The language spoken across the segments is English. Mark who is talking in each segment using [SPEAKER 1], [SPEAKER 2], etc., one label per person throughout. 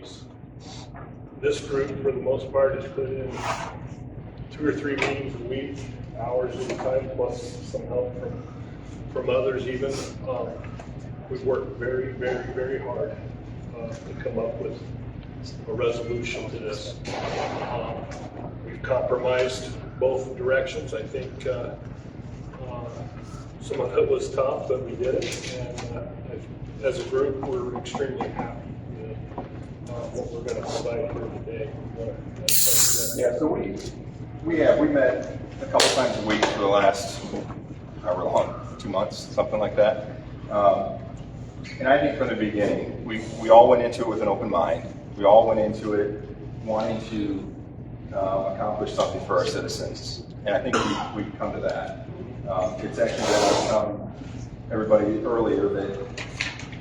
[SPEAKER 1] meetings. This group, for the most part, has put in 2 or 3 meetings a week, hours at a time, plus some help from others even. We've worked very, very, very hard to come up with a resolution to this. We've compromised both directions. I think some of it was tough, but we did it. And as a group, we're extremely happy with what we're going to provide here today.
[SPEAKER 2] Yeah, so we met a couple times a week for the last, however long, 2 months, something like that. And I think from the beginning, we all went into it with an open mind. We all went into it wanting to accomplish something for our citizens. And I think we've come to that. It's actually been, everybody earlier, that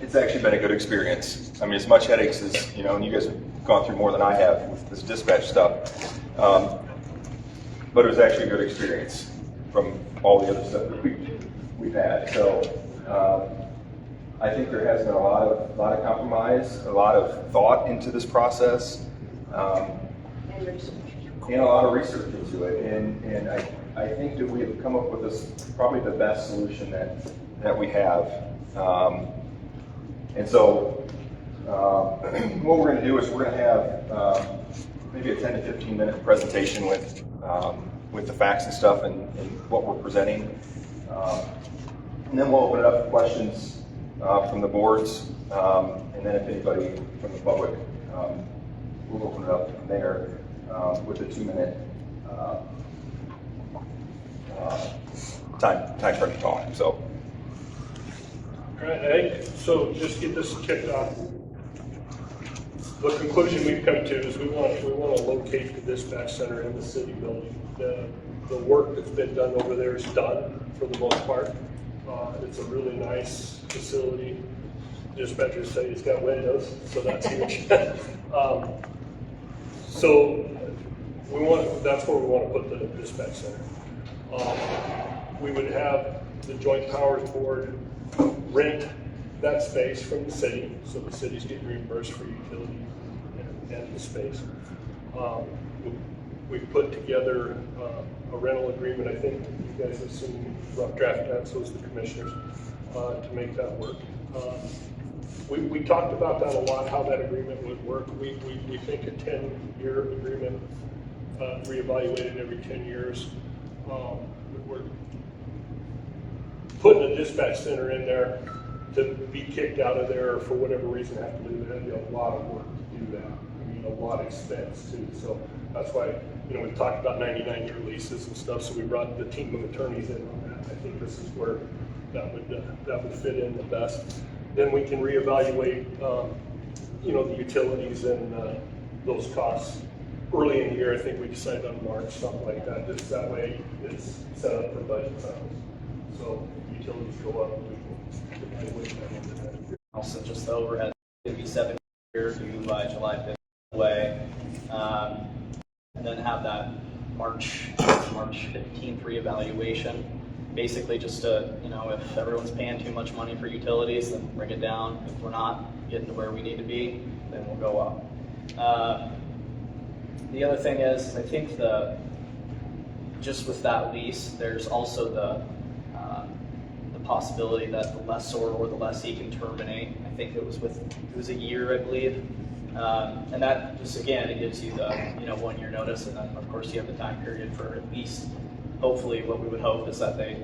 [SPEAKER 2] it's actually been a good experience. I mean, as much headaches as, and you guys have gone through more than I have with this dispatch stuff. But it was actually a good experience from all the other stuff that we've had. So I think there has been a lot of compromise, a lot of thought into this process, and a lot of research into it. And I think that we have come up with this probably the best solution that we have. And so what we're going to do is we're going to have maybe a 10 to 15 minute presentation with the facts and stuff and what we're presenting. And then we'll open it up for questions from the boards. And then if anybody from the public, we'll open it up from there with a 2-minute time frame talk. So.
[SPEAKER 1] All right, I think, so just get this kicked off. The conclusion we've come to is we want to locate the dispatch center in the city building. The work that's been done over there is done for the most part. It's a really nice facility. Dispatchers say it's got windows, so that's huge. So that's where we want to put the dispatch center. We would have the Joint Powers Board rent that space from the city, so the city's getting reimbursed for utilities and the space. We've put together a rental agreement. I think you guys have seen rough draft that, so as the commissioners, to make that work. We talked about that a lot, how that agreement would work. We think a 10-year agreement, reevaluated every 10 years. We're putting a dispatch center in there to be kicked out of there or for whatever reason have to leave it. That'd be a lot of work to do that. I mean, a lot of expense too. So that's why, we've talked about 99-year leases and stuff. So we brought the team of attorneys in on that. I think this is where that would fit in the best. Then we can reevaluate, the utilities and those costs early in the year. I think we decided on March, something like that. Just that way it's set up for budget times. So utilities go up, we can evaluate that into that.
[SPEAKER 3] Also, just the overhead would be 7 years due by July 5th away, and then have that March 15th reevaluation. Basically, just to, if everyone's paying too much money for utilities, then bring it down. If we're not getting to where we need to be, then we'll go up. The other thing is, I think just with that lease, there's also the possibility that the lessor or the lessee can terminate. I think it was a year, I believe. And that just, again, it gives you the 1 year notice, and then of course you have the time period for at least, hopefully what we would hope is that they,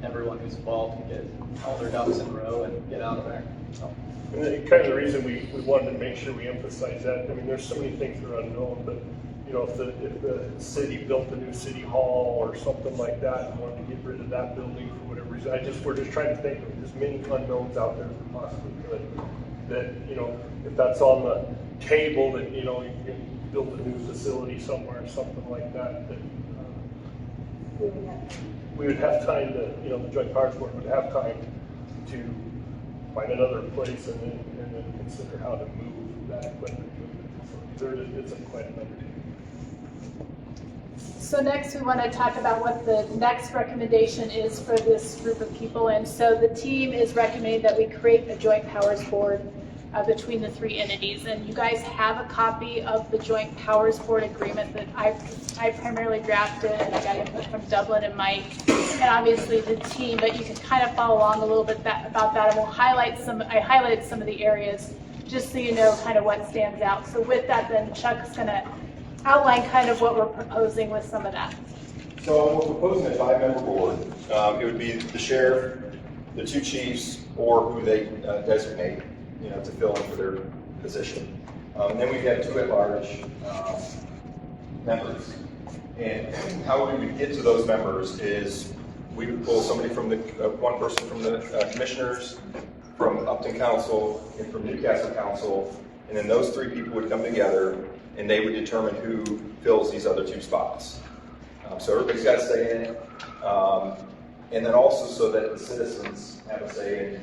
[SPEAKER 3] everyone who's involved can get all their ducks in a row and get out of there. So.
[SPEAKER 1] And then kind of the reason we wanted to make sure we emphasize that, I mean, there's so many things that are unknown, but if the city built a new city hall or something like that and wanted to get rid of that building for whatever reason, we're just trying to think of as many unknowns out there as we possibly could. That, if that's on the table, that, you can build a new facility somewhere or something like that, that we would have time to, the Joint Powers Board would have time to find another place and then consider how to move that equipment. It's quite an undertaking.
[SPEAKER 4] So next we want to talk about what the next recommendation is for this group of people. And so the team is recommending that we create a Joint Powers Board. between the three entities. And you guys have a copy of the Joint Powers Board agreement that I primarily drafted, and I got input from Dublin and Mike, and obviously the team, but you can kind of follow along a little bit about that, and I highlighted some of the areas just so you know kind of what stands out. So with that, then Chuck's going to outline kind of what we're proposing with some of that.
[SPEAKER 2] So we're proposing a 5-member board. It would be the sheriff, the 2 chiefs, or who they designate, to fill in for their position. And then we have 2 at-large members. And how we would get to those members is we would pull somebody from one person from the commissioners, from Upton Council, and from Newcastle Council, and then those 3 people would come together and they would determine who fills these other 2 spots. So everybody's got to stay in it. And then also so that the citizens have a say in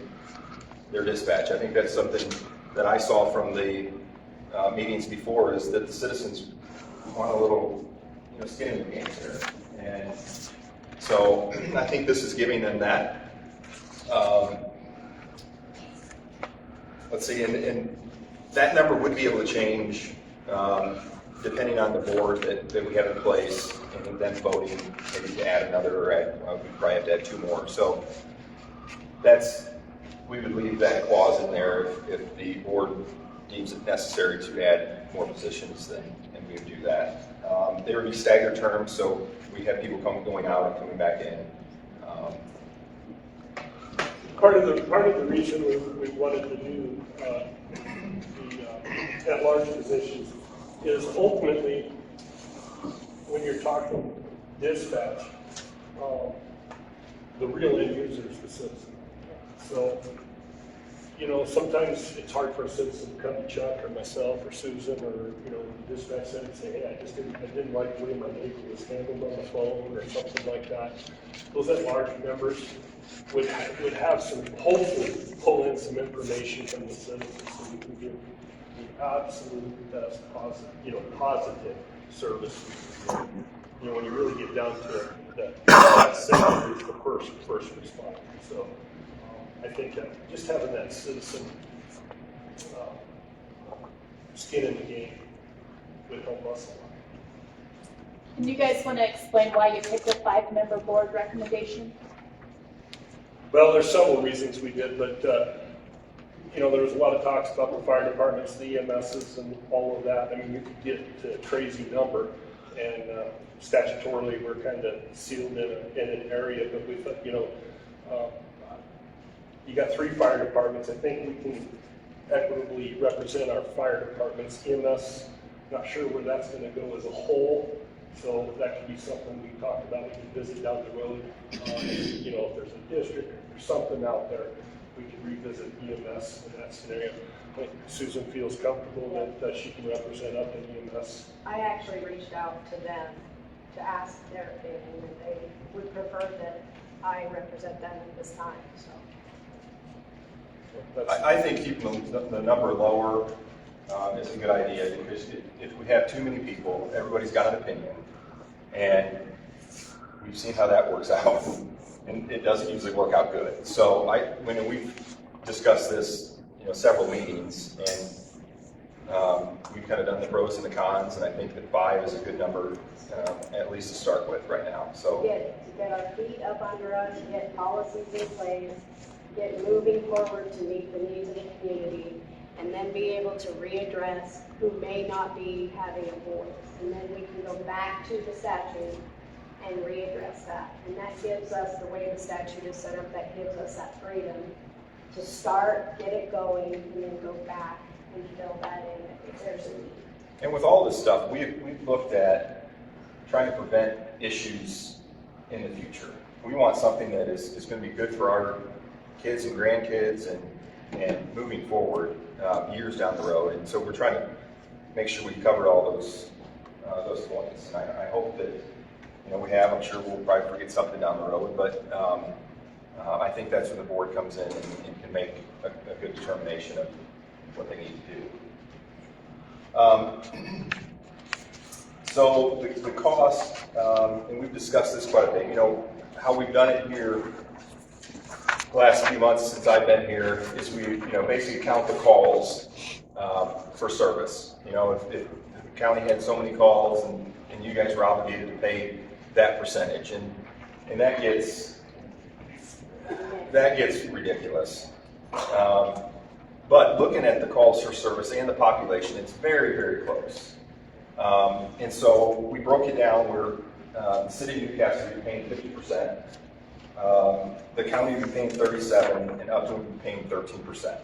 [SPEAKER 2] their dispatch. I think that's something that I saw from the meetings before, is that the citizens want a little skin in the game there. And so I think this is giving them that. Let's see, and that number would be able to change depending on the board that we have in place, and then voting maybe to add another, or we probably have to add 2 more. So we would leave that clause in there if the board deems it necessary to add more positions, then and we would do that. There would be staggered terms, so we have people going out and coming back in.
[SPEAKER 1] Part of the reason we wanted to do the at-large positions is ultimately, when you're talking dispatch, the real end user is the citizen. So, sometimes it's hard for a citizen to come to Chuck or myself or Susan or, the dispatch center and say, hey, I didn't like the way my neighbor was handled on the phone or something like that. Those at-large members would have some, hopefully, pull in some information from the citizens so we can give the absolute best positive service. When you really get down to it, that second is the first responder. So I think that just having that citizen skin in the game would help us a lot.
[SPEAKER 4] And you guys want to explain why you picked a 5-member board recommendation?
[SPEAKER 1] Well, there's several reasons we did, but there was a lot of talks about the fire departments, the EMSs, and all of that. I mean, you could get to a crazy number, and statutorily we're kind of sealed in an area, but we thought, you got 3 fire departments. I think we can equitably represent our fire departments. EMS, not sure where that's going to go as a whole. So that could be something we talked about. We could visit down the road. If there's a district or there's something out there, we could revisit EMS in that scenario. I think Susan feels comfortable that she can represent up in EMS.
[SPEAKER 5] I actually reached out to them to ask their opinion, and they would prefer that I represent them at this time. So
[SPEAKER 2] I think keeping the number lower is a good idea, because if we have too many people, everybody's got an opinion, and we've seen how that works out, and it doesn't usually work out good. So when we've discussed this, several meetings, and we've kind of done the pros and the cons, and I think that 5 is a good number, at least to start with right now. So
[SPEAKER 5] to get our feet up under us, get policies in place, get moving forward to meet the needs of the community, and then be able to readdress who may not be having a voice. And then we can go back to the statute and readdress that. And that gives us, the way the statute is set up, that gives us that freedom to start, get it going, and then go back and fill that in if there's a need.
[SPEAKER 2] And with all this stuff, we've looked at trying to prevent issues in the future. We want something that is going to be good for our kids and grandkids and moving forward years down the road. And so we're trying to make sure we cover all those points. And I hope that we have. I'm sure we'll probably forget something down the road, but I think that's when the board comes in and can make a good determination of what they need to do. So the cost, and we've discussed this quite a bit. How we've done it here last few months since I've been here is we, basically count the calls for service. If the county had so many calls and you guys were obligated to pay that percentage, and that gets ridiculous. But looking at the calls for service and the population, it's very, very close. And so we broke it down where the city of Newcastle would be paying 50%, the county would be paying 37%, and Upton would be paying 13%.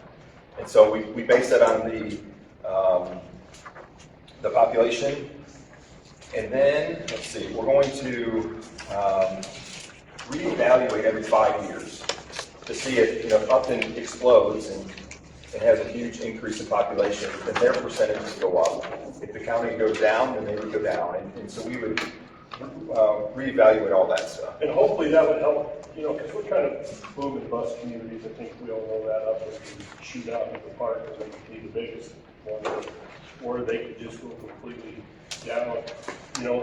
[SPEAKER 2] And so we base that on the population. And then, let's see, we're going to reevaluate every 5 years to see if Upton explodes and has a huge increase in population, then their percentages go up. If the county goes down, then they would go down. And so we would reevaluate all that stuff.
[SPEAKER 1] And hopefully that would help, because we're kind of boom and bust communities. I think we all know that. Up and shoot out into the park is going to be the biggest one, or they could just go completely down.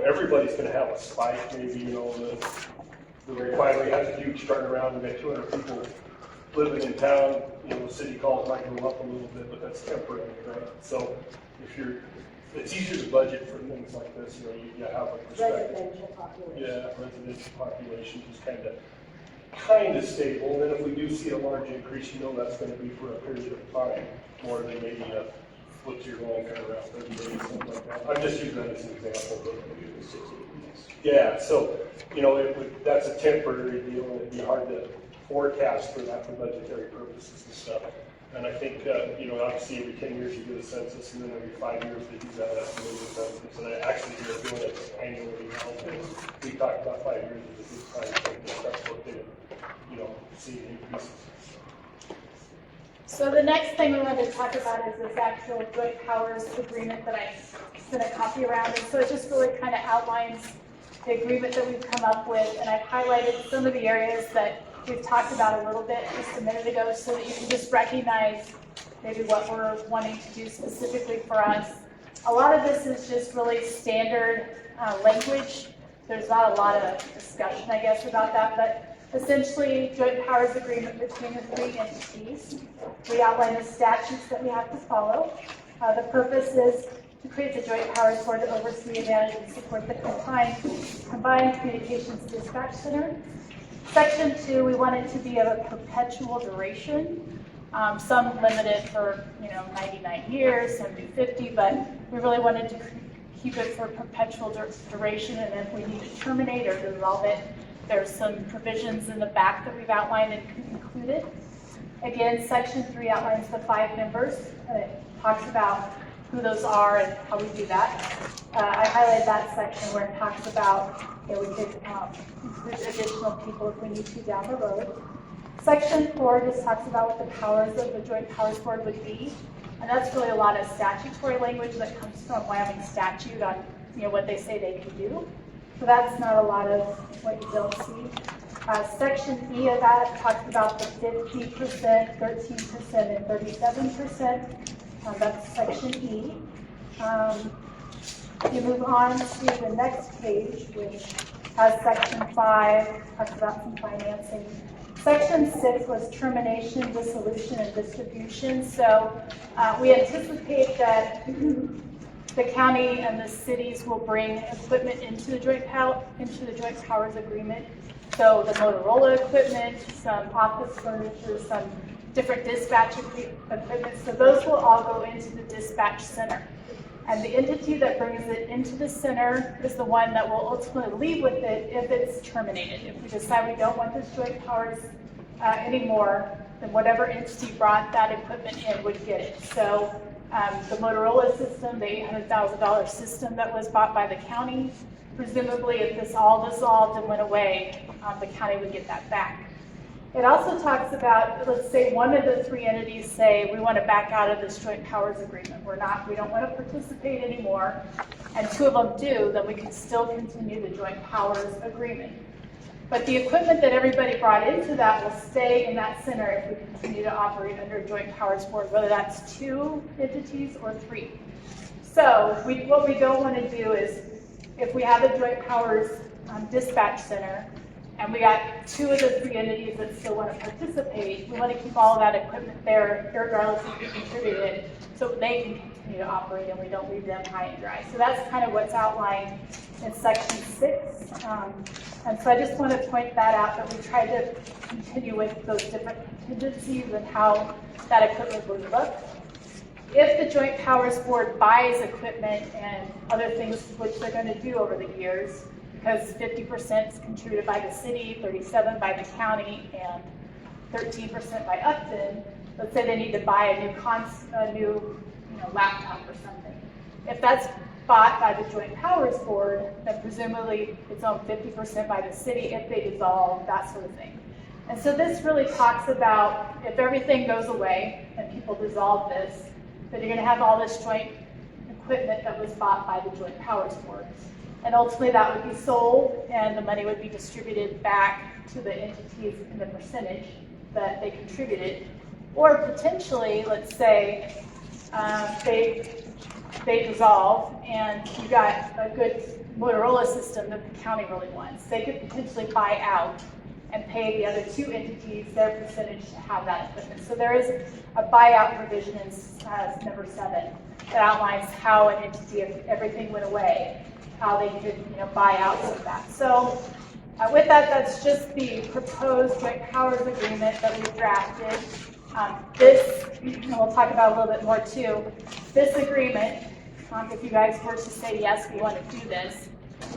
[SPEAKER 1] Everybody's going to have a spike. Maybe, the refinery has a huge turnaround. We got 200 people living in town. The city calls might go up a little bit, but that's temporary, right? So it's easier to budget for things like this. You have a perspective.
[SPEAKER 5] Residential population.
[SPEAKER 1] Yeah, residential population is kind of stable. And then if we do see a large increase, that's going to be for a period of time, more than maybe what's your long turnaround, 30 days, something like that. I'm just using that as an example. But yeah, so that's a temporary deal, and it'd be hard to forecast for that for budgetary purposes and stuff. And I think obviously every 10 years you do a census, and then every 5 years they do that estimated census. And actually they're doing it annually now. We talked about 5 years as a good time to start looking at see increases.
[SPEAKER 4] So the next thing we want to talk about is this actual joint powers agreement that I sent a copy around. And so it just really kind of outlines the agreement that we've come up with. And I've highlighted some of the areas that we've talked about a little bit just a minute ago so that you can just recognize maybe what we're wanting to do specifically for us. A lot of this is just really standard language. There's not a lot of discussion, I guess, about that, but essentially joint powers agreement between the three entities. We outline the statutes that we have to follow. The purpose is to create the joint powers board to oversee and manage and support the combined communications dispatch center. Section 2, we want it to be of a perpetual duration. Some limited for 99 years, some do 50, but we really wanted to keep it for perpetual duration, and if we need to terminate or dissolve it, there's some provisions in the back that we've outlined and included. Again, Section 3 outlines the 5 members. It talks about who those are and how we do that. I highlighted that section where it talks about we could include additional people if we need to down the road. Section 4 just talks about what the powers of the Joint Powers Board would be, and that's really a lot of statutory language that comes from Wyoming statute on what they say they can do. So that's not a lot of what you don't see. Section E of that talks about the 50%, 13%, and 37%. That's Section E. You move on to the next page, which has Section 5, talks about some financing. Section 6 was termination, dissolution, and distribution. So we anticipate that the county and the cities will bring equipment into the joint powers agreement. So the Motorola equipment, some office furniture, some different dispatch equipment. So those will all go into the dispatch center. And the entity that brings it into the center is the one that will ultimately leave with it if it's terminated. If we decide we don't want this joint powers anymore, then whatever entity brought that equipment in would get it. So the Motorola system, the $800,000 system that was bought by the county, presumably if this all dissolved and went away, the county would get that back. It also talks about, let's say one of the three entities say, we want to back out of this joint powers agreement. We don't want to participate anymore, and 2 of them do, then we can still continue the joint powers agreement. But the equipment that everybody brought into that will stay in that center if we continue to operate under a joint powers board, whether that's 2 entities or 3. So what we don't want to do is, if we have a joint powers dispatch center, and we got 2 of the 3 entities that still want to participate. We want to keep all of that equipment there, regardless of who contributed, so they can continue to operate and we don't leave them high and dry. So that's kind of what's outlined in section 6. And so I just want to point that out, that we tried to continue with those different contingencies and how that equipment would look. If the Joint Powers Board buys equipment and other things which they're going to do over the years, because 50% is contributed by the city, 37% by the county, and 13% by Upton, let's say they need to buy a new laptop or something. If that's bought by the Joint Powers Board, then presumably it's owned 50% by the city if they dissolve, that sort of thing. And so this really talks about if everything goes away and people dissolve this, then you're going to have all this joint equipment that was bought by the Joint Powers Board. And ultimately that would be sold and the money would be distributed back to the entities in the percentage that they contributed. Or potentially, let's say, they dissolve and you got a good Motorola system that the county really wants. They could potentially buy out and pay the other 2 entities their percentage to have that equipment. So there is a buyout provision in number 7 that outlines how an entity, if everything went away, how they could buy out some of that. So with that, that's just the proposed joint powers agreement that we drafted. This, and we'll talk about a little bit more too, this agreement, if you guys were to say yes, we want to do this,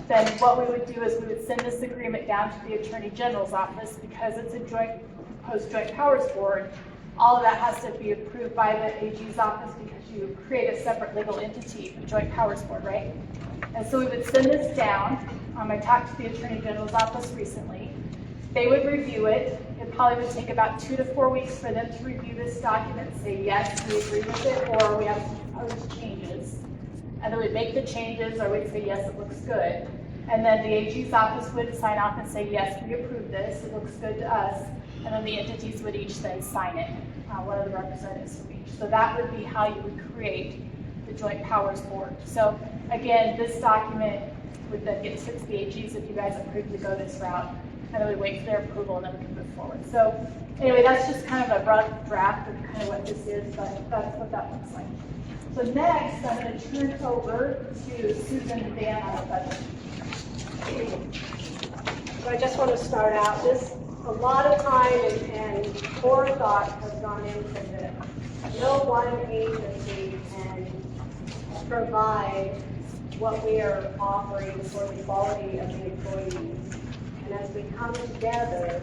[SPEAKER 4] then what we would do is we would send this agreement down to the Attorney General's office. Because it's a proposed joint powers board, all of that has to be approved by the AG's office, because you create a separate legal entity, the Joint Powers Board, right? And so we would send this down. I talked to the Attorney General's office recently. They would review it. It probably would take about 2 to 4 weeks for them to review this document and say, yes, we agree with it, or we have some proposed changes. And then we'd make the changes, or we'd say, yes, it looks good. And then the AG's office would sign off and say, yes, we approve this, it looks good to us. And then the entities would each then sign it, one of the representatives from each. So that would be how you would create the Joint Powers Board. So again, this document would then get sent to the AGs if you guys approve to go this route. And then we wait for their approval and then we can move forward. So anyway, that's just kind of a rough draft of kind of what this is, but that's what that looks like. So next, I'm going to turn over to Susan and Dan on the budget.
[SPEAKER 5] So I just want to start out, a lot of time and forethought has gone into this. No one agency can provide what we are offering for the quality of the employees. And as we come together,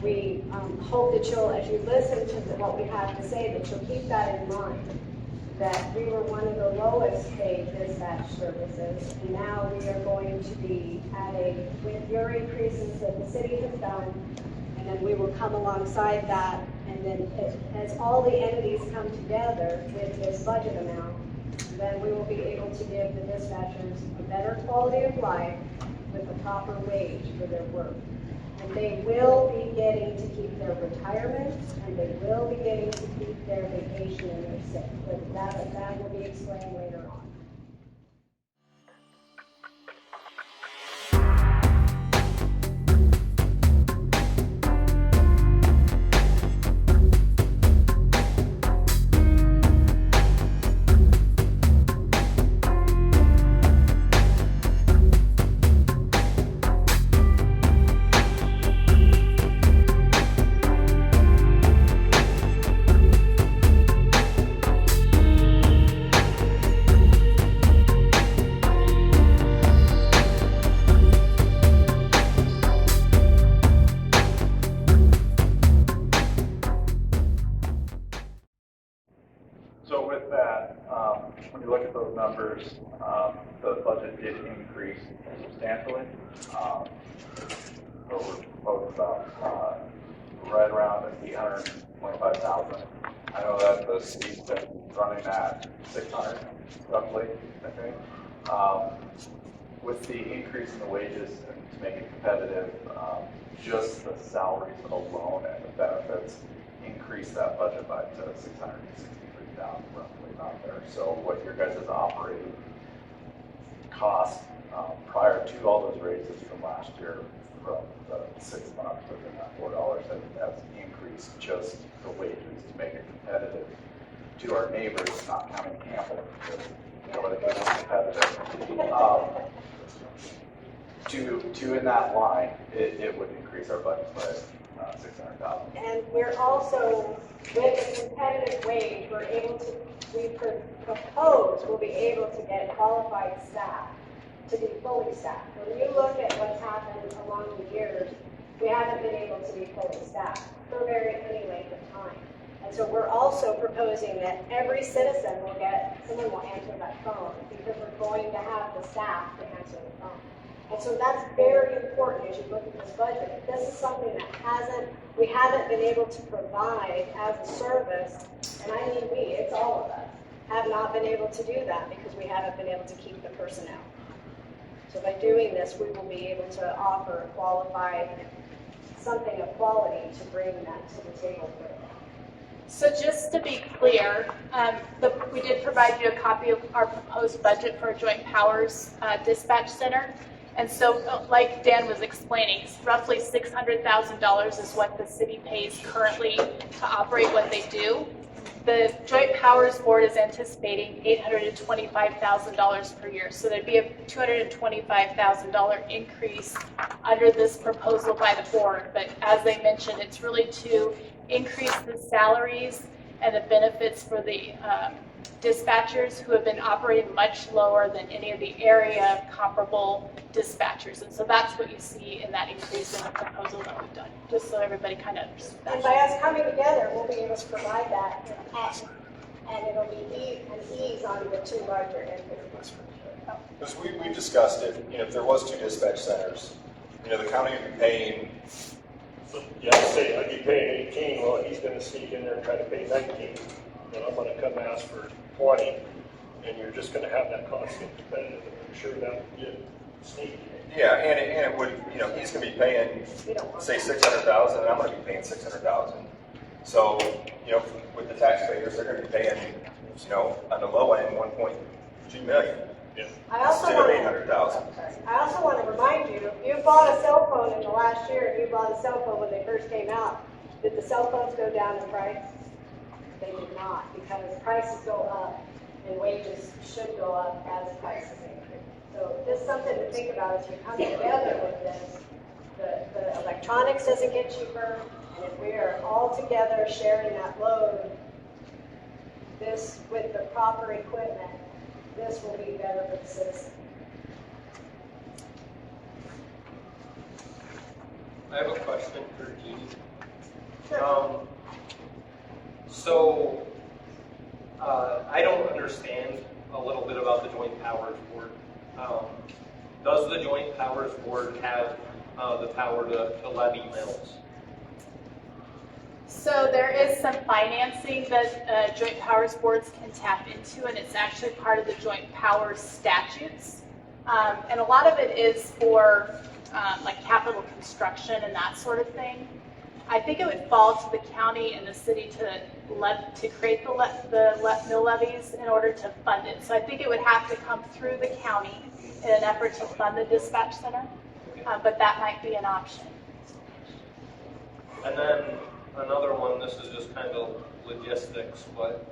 [SPEAKER 5] we hope that you'll, as you listen to what we have to say, that you'll keep that in mind. That we were one of the lowest paid dispatch services, and now we are going to be with your increases that the city has done, and then we will come alongside that, and then as all the entities come together with this budget amount, then we will be able to give the dispatchers a better quality of life with a proper wage for their work. And they will be getting to keep their retirement, and they will be getting to keep their vacation and their sick. But that will be explained later on.
[SPEAKER 2] So with that, when you look at those numbers, the budget did increase substantially. So we're both about right around 825,000. I know that the city's been running at 600 roughly, I think. With the increase in the wages and to make it competitive, just the salaries alone and the benefits increased that budget by to 663,000 roughly out there. So what your guys' operating cost prior to all those raises from last year
[SPEAKER 6] from the $6 to the $4. I think that's increased just the wages to make it competitive to our neighbors, not counting Campbell, because no other place is competitive. To in that line, it would increase our budget by $600,000.
[SPEAKER 5] And we're also, with a competitive wage, we propose we'll be able to get qualified staff to be fully staffed. When you look at what's happened along the years, we haven't been able to be fully staffed for any length of time. And so we're also proposing that every citizen someone will answer that phone, because we're going to have the staff to answer the phone. And so that's very important as you look at this budget. This is something that we haven't been able to provide as a service, and I mean we, it's all of us, have not been able to do that because we haven't been able to keep the personnel. So by doing this, we will be able to offer something of quality to bring that to the table for them.
[SPEAKER 4] So just to be clear, we did provide you a copy of our proposed budget for a Joint Powers Dispatch Center. And so, like Dan was explaining, roughly $600,000 is what the city pays currently to operate what they do. The Joint Powers Board is anticipating $825,000 per year. So there'd be a $225,000 increase under this proposal by the board. But as they mentioned, it's really to increase the salaries and the benefits for the dispatchers who have been operating much lower than any of the area comparable dispatchers. And so that's what you see in that increase in the proposal that we've done, just so everybody kind of understands.
[SPEAKER 5] And by us coming together, we'll be able to provide that and it'll be an ease on the two larger entities.
[SPEAKER 2] Because we discussed it, if there was 2 dispatch centers, the county would be paying.
[SPEAKER 1] So, yeah, say I'd be paying 18, well, he's gonna sneak in there and try to pay 19, and I'm gonna come ask for 20, and you're just gonna have that constant competitive, and I'm sure that would get sneaky.
[SPEAKER 2] Yeah, and it would, he's gonna be paying, say, $600,000, and I'm gonna be paying $600,000. So, with the taxpayers, they're gonna be paying, on the low end, $1.2 million.
[SPEAKER 1] Yeah.
[SPEAKER 2] Instead of $800,000.
[SPEAKER 5] I also want to remind you, if you bought a cell phone in the last year, and you bought a cell phone when they first came out, did the cell phones go down in price? They did not, because prices go up and wages should go up as prices increase. So just something to think about as you come together with this. The electronics doesn't get cheaper, and if we are all together sharing that load, this with the proper equipment, this will be better for the citizen.
[SPEAKER 7] I have a question for Jeannie.
[SPEAKER 5] Sure.
[SPEAKER 7] I don't understand a little bit about the Joint Powers Board. Does the Joint Powers Board have the power to levy mills?
[SPEAKER 4] So there is some financing that joint powers boards can tap into, and it's actually part of the joint powers statutes. And a lot of it is for like capital construction and that sort of thing. I think it would fall to the county and the city to create the mill levies in order to fund it. So I think it would have to come through the county in an effort to fund the dispatch center, but that might be an option.
[SPEAKER 7] And then another one, this is just kind of logistics, but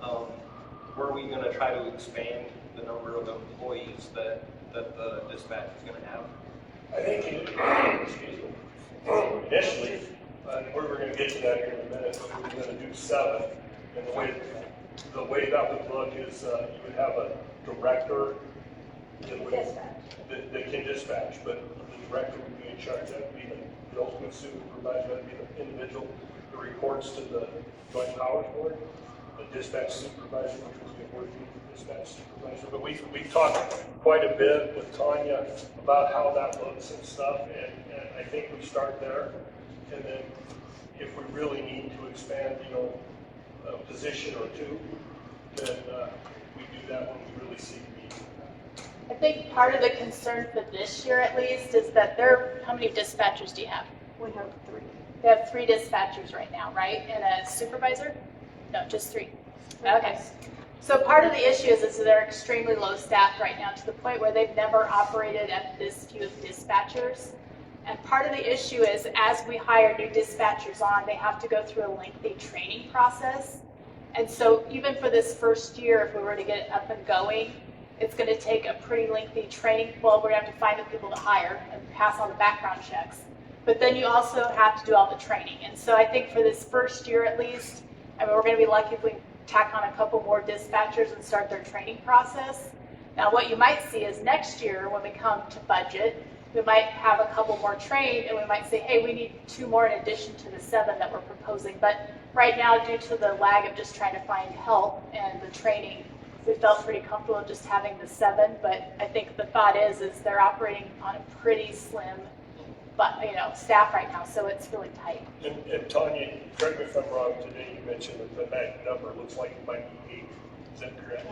[SPEAKER 7] were we going to try to expand the number of employees that the dispatch is going to have?
[SPEAKER 1] I think, initially, we were going to get to that here in a minute, but we were going to do 7. And the way that would look is you would have a director that can dispatch, but the director would be in charge. That would be the ultimate supervisor. That would be the individual that reports to the Joint Powers Board, the dispatch supervisor, which was the working dispatch supervisor. But we talked quite a bit with Tanya about how that looks and stuff, and I think we start there. And then if we really need to expand, a position or 2, then we do that when we really see the need.
[SPEAKER 4] I think part of the concern for this year at least is that how many dispatchers do you have?
[SPEAKER 5] We have 3.
[SPEAKER 4] They have 3 dispatchers right now, right? And a supervisor? No, just 3. Okay. So part of the issue is they're extremely low staffed right now to the point where they've never operated at this few dispatchers. And part of the issue is as we hire new dispatchers on, they have to go through a lengthy training process. And so even for this first year, if we were to get it up and going, it's going to take a pretty lengthy training. Well, we're going to have to find the people to hire and pass all the background checks. But then you also have to do all the training. And so I think for this first year at least, I mean, we're going to be lucky if we tack on a couple more dispatchers and start their training process. Now, what you might see is next year when we come to budget, we might have a couple more trained and we might say, hey, we need 2 more in addition to the 7 that we're proposing. But right now, due to the lag of just trying to find help and the training, we felt pretty comfortable just having the 7. But I think the thought is they're operating on a pretty slim, but staff right now, so it's really tight.
[SPEAKER 1] And Tanya, correct me if I'm wrong, today you mentioned that the mag number looks like it might be 8. Is that correct?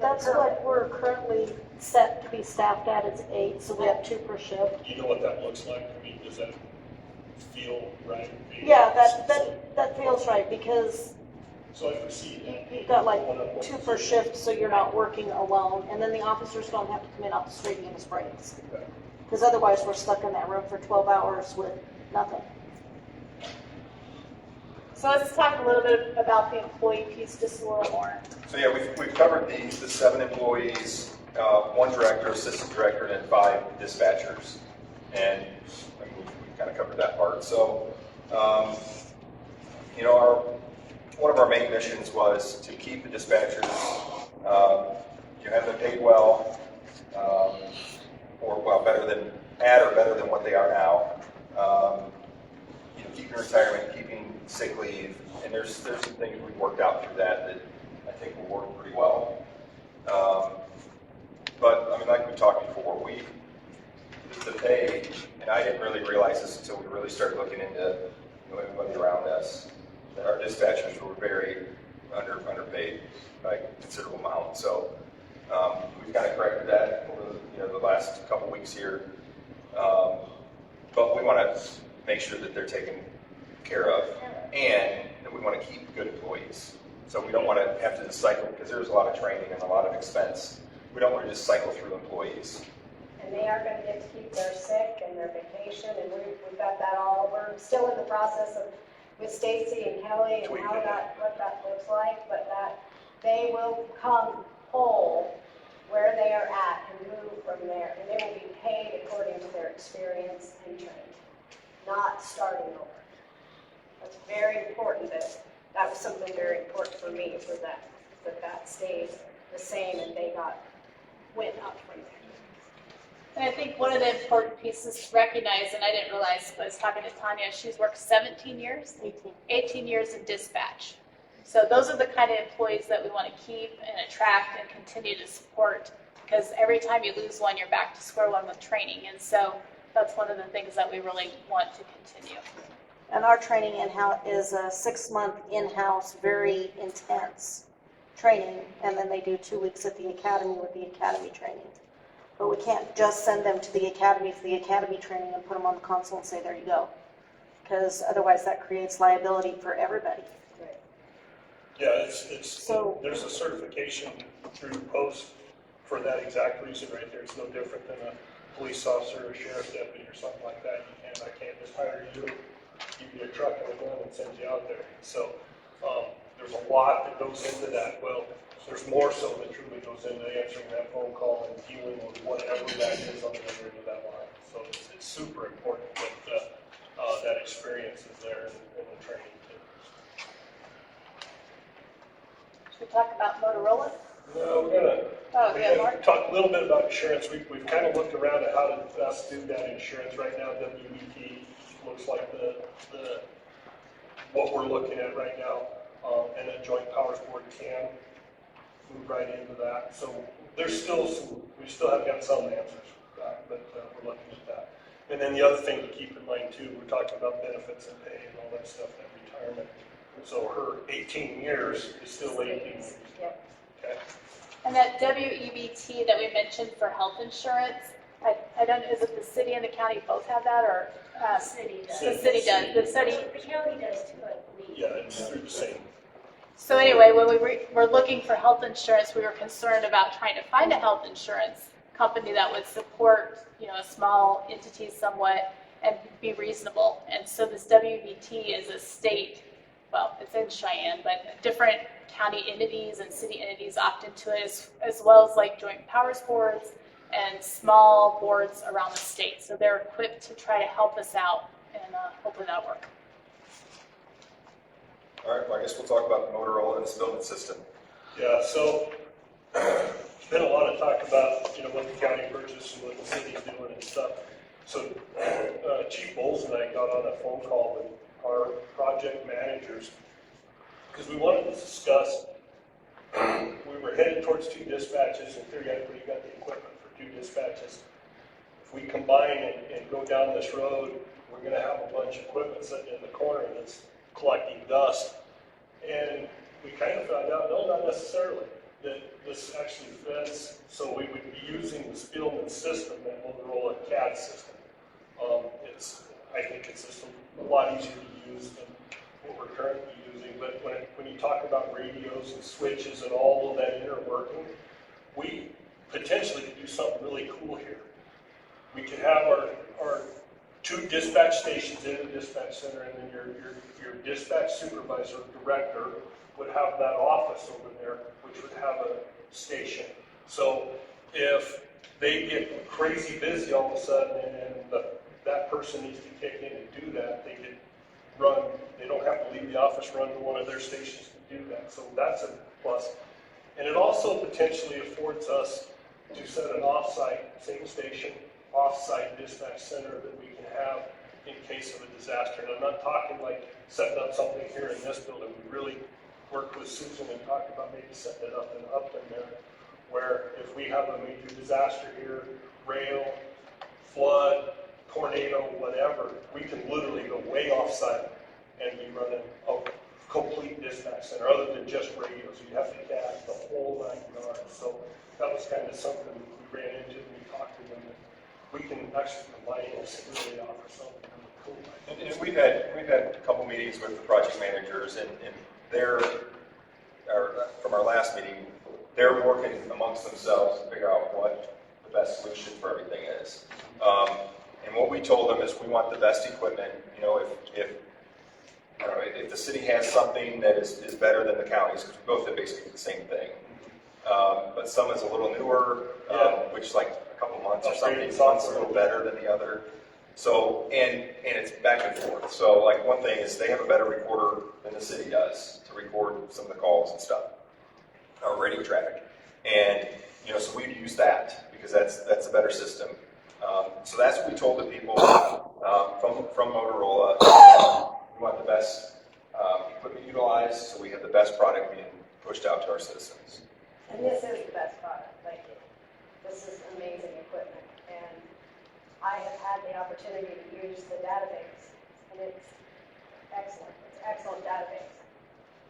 [SPEAKER 8] That's what we're currently set to be staffed at, is 8, so we have 2 per shift.
[SPEAKER 1] Do you know what that looks like? I mean, does that feel right?
[SPEAKER 8] Yeah, that feels right, because
[SPEAKER 1] So I foresee that.
[SPEAKER 8] you've got like 2 per shift, so you're not working alone, and then the officers don't have to come in off the street and give us breaks. Because otherwise, we're stuck in that room for 12 hours with nothing.
[SPEAKER 4] So let's talk a little bit about the employee piece just a little more.
[SPEAKER 2] So yeah, we've covered the 7 employees, 1 director, assistant director, and 5 dispatchers. And I mean, we've kind of covered that part. So, one of our main missions was to keep the dispatchers, have them paid well, better than, at or better than what they are now. Keeping retirement, keeping sick leave, and there's some things we've worked out through that I think will work pretty well. But I mean, like we talked before, the pay, and I didn't really realize this until we really started looking into everybody around us, that our dispatchers were very underpaid by a considerable amount. So we've kind of corrected that over the last couple weeks here. But we want to make sure that they're taken care of, and that we want to keep good employees. So we don't want to have to just cycle, because there's a lot of training and a lot of expense. We don't want to just cycle through employees.
[SPEAKER 5] And they are going to get to keep their sick and their vacation, and we've got that all. We're still in the process of with Stacy and Kelly and what that looks like, but that they will come whole where they are at and move from there, and they will be paid according to their experience and training, not starting over. That's very important. That was something very important for me, for that stayed the same and they went up from there.
[SPEAKER 4] And I think one of the important pieces to recognize, and I didn't realize, but I was talking to Tanya, she's worked 17 years? 18 years in dispatch. So those are the kind of employees that we want to keep and attract and continue to support, because every time you lose one, you're back to square one with training. And so that's one of the things that we really want to continue.
[SPEAKER 8] And our training in-house is a 6-month in-house, very intense training, and then they do 2 weeks at the academy with the academy training. But we can't just send them to the academy for the academy training and put them on the console and say, there you go. Because otherwise that creates liability for everybody.
[SPEAKER 1] Yeah, there's a certification through post for that exact reason right there. It's no different than a police officer or a sheriff's deputy or something like that. I can't just hire you, give you a truck and a gun and send you out there. So there's a lot that goes into that. Well, there's more so that truly goes into answering that phone call and dealing with whatever that is on the other end of that line. So it's super important that that experience is there in the training too.
[SPEAKER 4] Should we talk about Motorola?
[SPEAKER 1] No, we're gonna talk a little bit about insurance. We've kind of looked around at how to best do that insurance right now. WBT looks like the what we're looking at right now, and then Joint Powers Board can move right into that. So there's still we still have got some answers, but we're looking at that. And then the other thing to keep in mind too, we're talking about benefits and pay and all that stuff at retirement. So her 18 years is still 18 years.
[SPEAKER 5] Yep.
[SPEAKER 1] Okay.
[SPEAKER 4] And that WEBT that we mentioned for health insurance, I don't know, is it the city and the county both have that, or?
[SPEAKER 5] The city does.
[SPEAKER 4] The city does. The city.
[SPEAKER 5] The county does too, I believe.
[SPEAKER 1] Yeah, it's through the same.
[SPEAKER 4] So anyway, when we were looking for health insurance, we were concerned about trying to find a health insurance company that would support, a small entity somewhat and be reasonable. And so this WVT is a state, well, it's in Cheyenne, but different county entities and city entities opt into it, as well as like joint powers boards and small boards around the state. So they're equipped to try to help us out, and hopefully that'll work.
[SPEAKER 2] All right, well, I guess we'll talk about the Motorola and Stillman system.
[SPEAKER 1] Yeah, so there's been a lot of talk about, what the county purchased and what the city's doing and stuff. So Chief Bowles and I got on a phone call with our project managers because we wanted to discuss, we were headed towards 2 dispatches, and theoretically you got the equipment for 2 dispatches. If we combine and go down this road, we're going to have a bunch of equipment sitting in the corner that's collecting dust. And we kind of found out, no, not necessarily, that this actually fits. So we would be using the Spielman system, that Motorola CAD system. I think it's just a lot easier to use than what we're currently using. But when you talk about radios and switches and all of that interworking, we potentially could do something really cool here. We could have our 2 dispatch stations in the dispatch center, and then your dispatch supervisor, director, would have that office over there, which would have a station. So if they get crazy busy all of a sudden, and that person needs to kick in and do that, they could run, they don't have to leave the office, run to one of their stations to do that. So that's a plus. And it also potentially affords us to set an off-site, same station, off-site dispatch center that we can have in case of a disaster. And I'm not talking like setting up something here in this building. We really worked with Susan and talked about maybe setting it up in Upton there, where if we have a major disaster here, rail, flood, tornado, whatever, we can literally go way off-site and be running a complete dispatch center, other than just radios. You have to catch the whole 9 yards. So that was kind of something we ran into when we talked to them. We can actually combine this and really offer something really cool.
[SPEAKER 2] And we've had a couple meetings with the project managers, and they're, from our last meeting, they're working amongst themselves to figure out what the best solution for everything is. And what we told them is we want the best equipment. If the city has something that is better than the counties, because we both did basically the same thing. But some is a little newer, which like a couple months or something. One's a little better than the other. So, and it's back and forth. So like one thing is they have a better recorder than the city does to record some of the calls and stuff, or radio traffic. And, so we use that because that's a better system. So that's what we told the people from Motorola. We want the best equipment utilized, so we have the best product being pushed out to our citizens.
[SPEAKER 5] And this is the best product, thank you. This is amazing equipment, and I have had the opportunity to use the database, and it's excellent. It's an excellent database.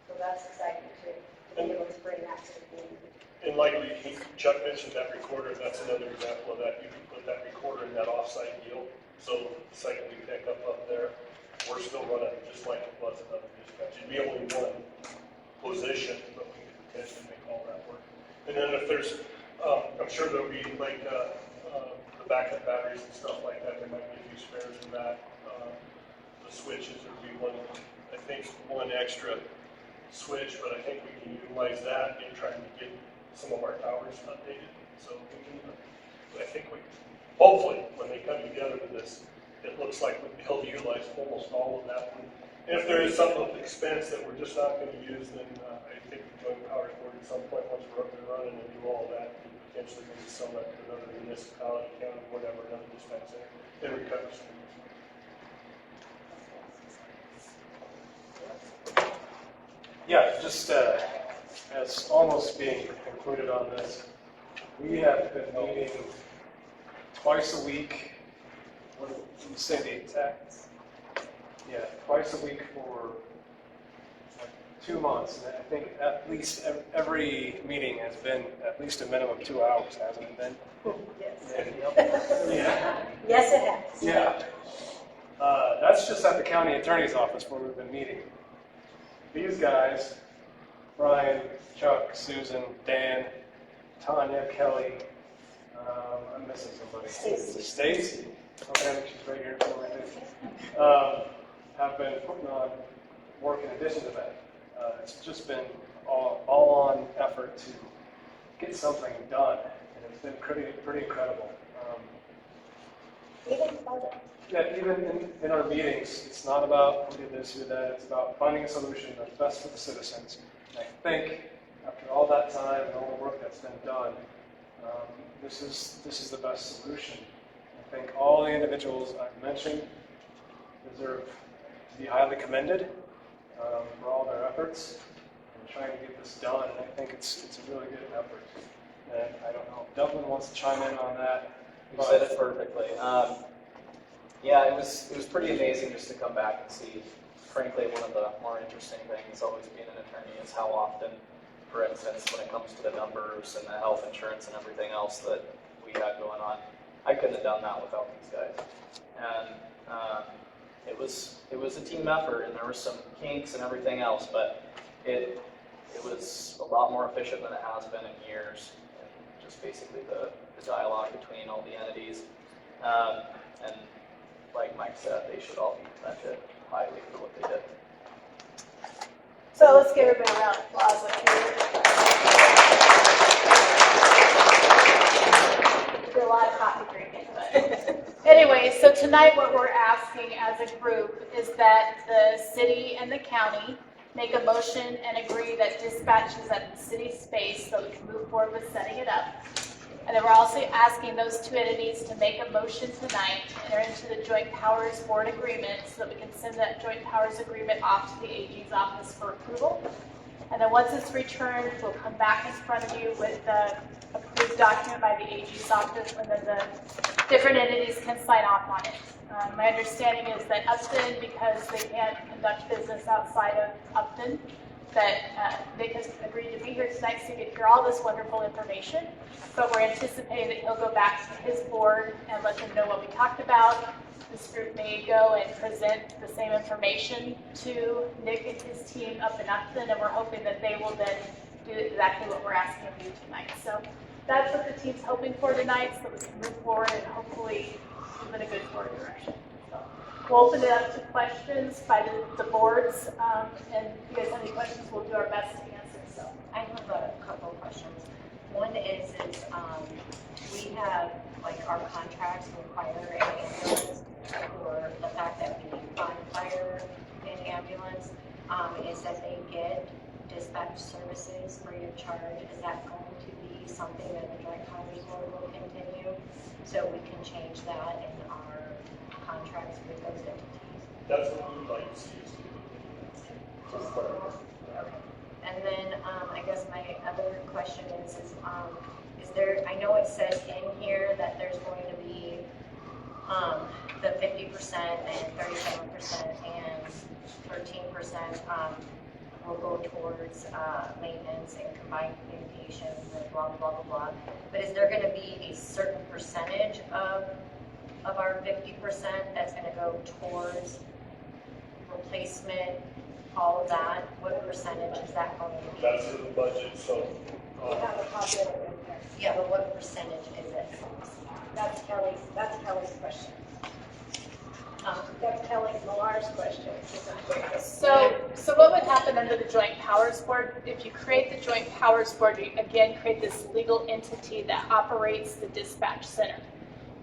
[SPEAKER 5] So that's exciting too, to be able to bring that to the community.
[SPEAKER 1] And like Chuck mentioned, that recorder, that's another example of that. You can put that recorder in that offsite deal. So the second we pick up there, we're still running just like it was another dispatch. It'd be only one position, but we could potentially make all that work. And then if there's, I'm sure there'll be like the backup batteries and stuff like that. There might be a few spares in that. The switches would be one extra switch, but I think we can utilize that in trying to get some of our towers updated. So we can, I think hopefully when they come together with this, it looks like we'll be able to utilize almost all of that. And if there is some of the expense that we're just not going to use, then I think the joint powers board at some point, once we're up and running and do all that, we potentially maybe sell that to another municipality, county, whatever, another dispatch center, and recover some of this.
[SPEAKER 9] Yeah, just as almost being concluded on this, we have been meeting twice a week. What did you say the exact? Yeah, twice a week for 2 months. And I think at least every meeting has been at least a minimum of 2 hours, hasn't it been?
[SPEAKER 5] Yes.
[SPEAKER 9] Yeah.
[SPEAKER 5] Yes, it has.
[SPEAKER 9] Yeah. That's just at the county attorney's office where we've been meeting. These guys, Brian, Chuck, Susan, Dan, Tanya, Kelly, I'm missing somebody.
[SPEAKER 8] Stacy.
[SPEAKER 9] Stacy? Okay, she's right here. Have been putting on work in addition to that. It's just been all-on effort to get something done, and it's been pretty incredible.
[SPEAKER 8] Even further.
[SPEAKER 9] Yeah, even in our meetings, it's not about who did this, who did that. It's about finding a solution that's best for the citizens. And I think after all that time and all the work that's been done, this is the best solution. I think all the individuals I've mentioned deserve to be highly commended for all their efforts in trying to get this done. And I think it's a really good effort. And I don't know if Dublin wants to chime in on that.
[SPEAKER 3] You said it perfectly. Yeah, it was pretty amazing just to come back and see. Frankly, one of the more interesting things always being an attorney is how often, for instance, when it comes to the numbers and the health insurance and everything else that we had going on, I couldn't have done that without these guys. And it was a team effort, and there were some kinks and everything else, but it was a lot more efficient than it has been in years. And just basically the dialogue between all the entities. And like Mike said, they should all be commended highly for what they did.
[SPEAKER 4] So let's give everybody a round of applause up here. There's a lot of coffee drinking, but anyway, so tonight what we're asking as a group is that the city and the county make a motion and agree that dispatch is at the city space so we can move forward with setting it up. And then we're also asking those two entities to make a motion tonight to enter into the Joint Powers Board agreement so that we can send that Joint Powers agreement off to the AG's office for approval. And then once it's returned, we'll come back in front of you with the approved document by the AG's office, and then the different entities can sign off on it. My understanding is that Upton, because they can't conduct business outside of Upton, that Nick has agreed to be here tonight so you can hear all this wonderful information. But we're anticipating that he'll go back to his board and let them know what we talked about. This group may go and present the same information to Nick and his team up in Upton, and we're hoping that they will then do exactly what we're asking of you tonight. So that's what the team's hoping for tonight, so that we can move forward and hopefully move in a good forward direction. So we'll open it up to questions by the boards, and if you guys have any questions, we'll do our best to answer. So
[SPEAKER 10] I have a couple of questions. One is we have, like, our contracts require an ambulance for the fact that we fund fire and ambulance, is that they get dispatch services free of charge. Is that going to be something that the Joint Powers Board will continue? So we can change that in our contracts with those entities?
[SPEAKER 1] That's what we would like to see us do.
[SPEAKER 10] Okay. And then I guess my other question is there, I know it says in here that there's going to be the 50% and 37% and 13% will go towards maintenance and combined communications and blah, blah, blah, blah. But is there going to be a certain percentage of our 50% that's going to go towards replacement, all of that? What percentage is that going to be?
[SPEAKER 1] That's in the budget, so.
[SPEAKER 5] We have a copy of it in there.
[SPEAKER 10] Yeah, but what percentage is it?
[SPEAKER 5] That's Kelly's question. That's Kelly's Millar's question.
[SPEAKER 4] So what would happen under the Joint Powers Board? If you create the Joint Powers Board, you again create this legal entity that operates the dispatch center.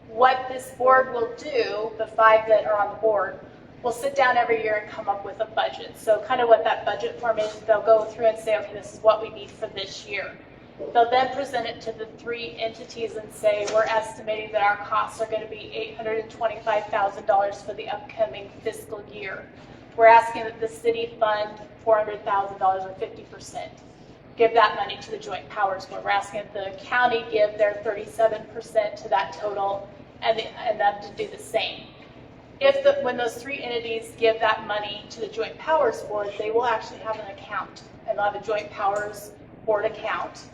[SPEAKER 4] What this board will do, the 5 that are on the board, will sit down every year and come up with a budget. So kind of what that budget formation, they'll go through and say, okay, this is what we need for this year. They'll then present it to the 3 entities and say, we're estimating that our costs are going to be $825,000 for the upcoming fiscal year. We're asking that the city fund $400,000 or 50%. Give that money to the Joint Powers Board. We're asking that the county give their 37% to that total and them to do the same. When those 3 entities give that money to the Joint Powers Board, they will actually have an account, and they'll have a Joint Powers Board account.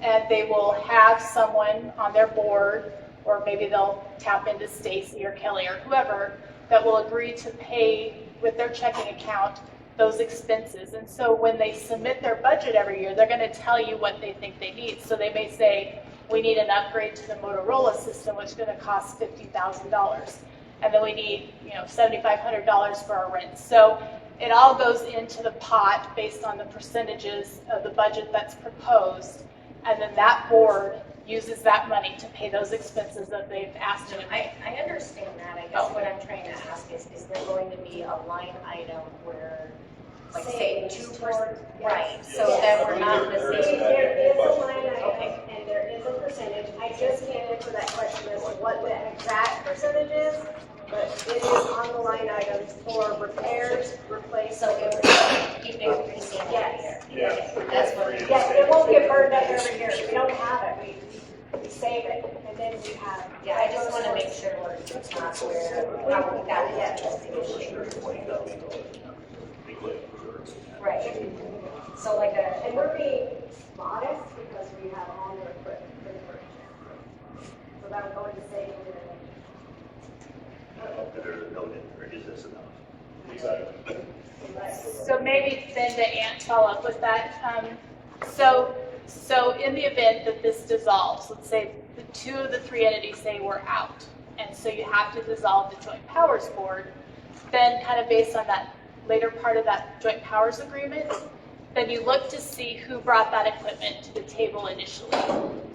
[SPEAKER 4] And they will have someone on their board, or maybe they'll tap into Stacy or Kelly or whoever, that will agree to pay with their checking account those expenses. And so when they submit their budget every year, they're going to tell you what they think they need. So they may say, we need an upgrade to the Motorola system, which is going to cost $50,000. And then we need, $7,500 for our rent. So it all goes into the pot based on the percentages of the budget that's proposed. And then that board uses that money to pay those expenses that they've asked to.
[SPEAKER 10] I understand that. I guess what I'm trying to ask is there going to be a line item where, like, say 2%? Right, so that we're not the same.
[SPEAKER 5] There is a line item and there is a percentage. I just can't answer that question as to what the exact percentage is, but it is on the line items for repairs,
[SPEAKER 10] So
[SPEAKER 5] replacement.
[SPEAKER 10] it will keep increasing every year.
[SPEAKER 5] Yes.
[SPEAKER 10] That's what.
[SPEAKER 5] Yes, it won't get burned up every year. We don't have it. We save it and then we have.
[SPEAKER 10] Yeah, I just want to make sure it's not where probably that is the issue. Right. So like a,
[SPEAKER 5] And we're being modest because we have all the equipment for the furniture. So that would go into savings.
[SPEAKER 11] There's a note in there, is this enough?
[SPEAKER 1] Exactly.
[SPEAKER 4] So maybe then to follow up with that. So in the event that this dissolves, let's say the 2 of the 3 entities say we're out, and so you have to dissolve the Joint Powers Board, then kind of based on that later part of that Joint Powers Agreement, then you look to see who brought that equipment to the table initially.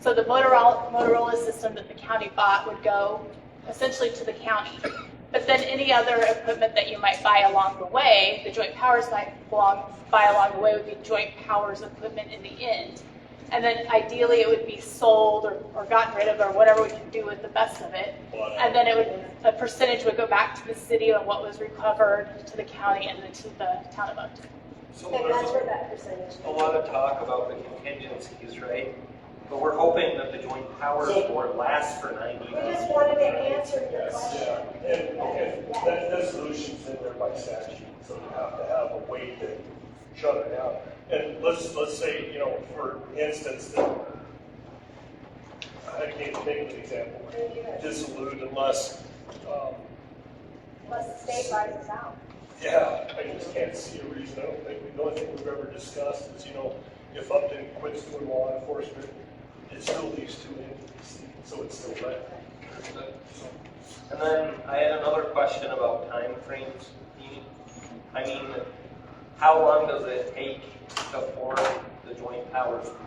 [SPEAKER 4] So the Motorola system that the county bought would go essentially to the county. But then any other equipment that you might buy along the way, the Joint Powers might buy along the way would be Joint Powers equipment in the end. And then ideally it would be sold or gotten rid of or whatever we can do with the best of it. And then a percentage would go back to the city on what was recovered, to the county, and then to the town of Upton.
[SPEAKER 7] So
[SPEAKER 5] And that's
[SPEAKER 7] there's
[SPEAKER 5] where that percentage.
[SPEAKER 7] a lot of talk about the contingencies, right? But we're hoping that the Joint Powers Board lasts for 90
[SPEAKER 5] We
[SPEAKER 7] days.
[SPEAKER 5] just wanted to answer your
[SPEAKER 1] Yes,
[SPEAKER 5] question.
[SPEAKER 1] yeah, and that solution's in there by statute, so you have to have a way to shut it down. And let's say, for instance, that I can't think of an example, dissolute unless,
[SPEAKER 5] Unless the state buys us out.
[SPEAKER 1] yeah, I just can't see a reason. I don't think, the only thing we've ever discussed is, if Upton quits doing law enforcement, it still leaves 2 entities, so it's still there.
[SPEAKER 7] And then I had another question about timeframes. I mean, how long does it take to form the Joint Powers Board?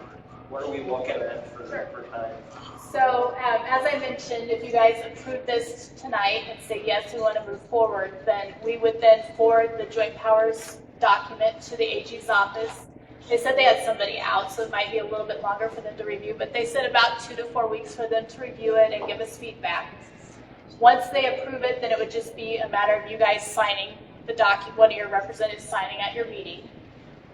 [SPEAKER 7] What are we looking at for time?
[SPEAKER 4] So as I mentioned, if you guys approve this tonight and say, yes, we want to move forward, then we would then forward the Joint Powers document to the AG's office. They said they had somebody out, so it might be a little bit longer for them to review, but they said about 2 to 4 weeks for them to review it and give us feedback. Once they approve it, then it would just be a matter of you guys signing the document, one of your representatives signing at your meeting.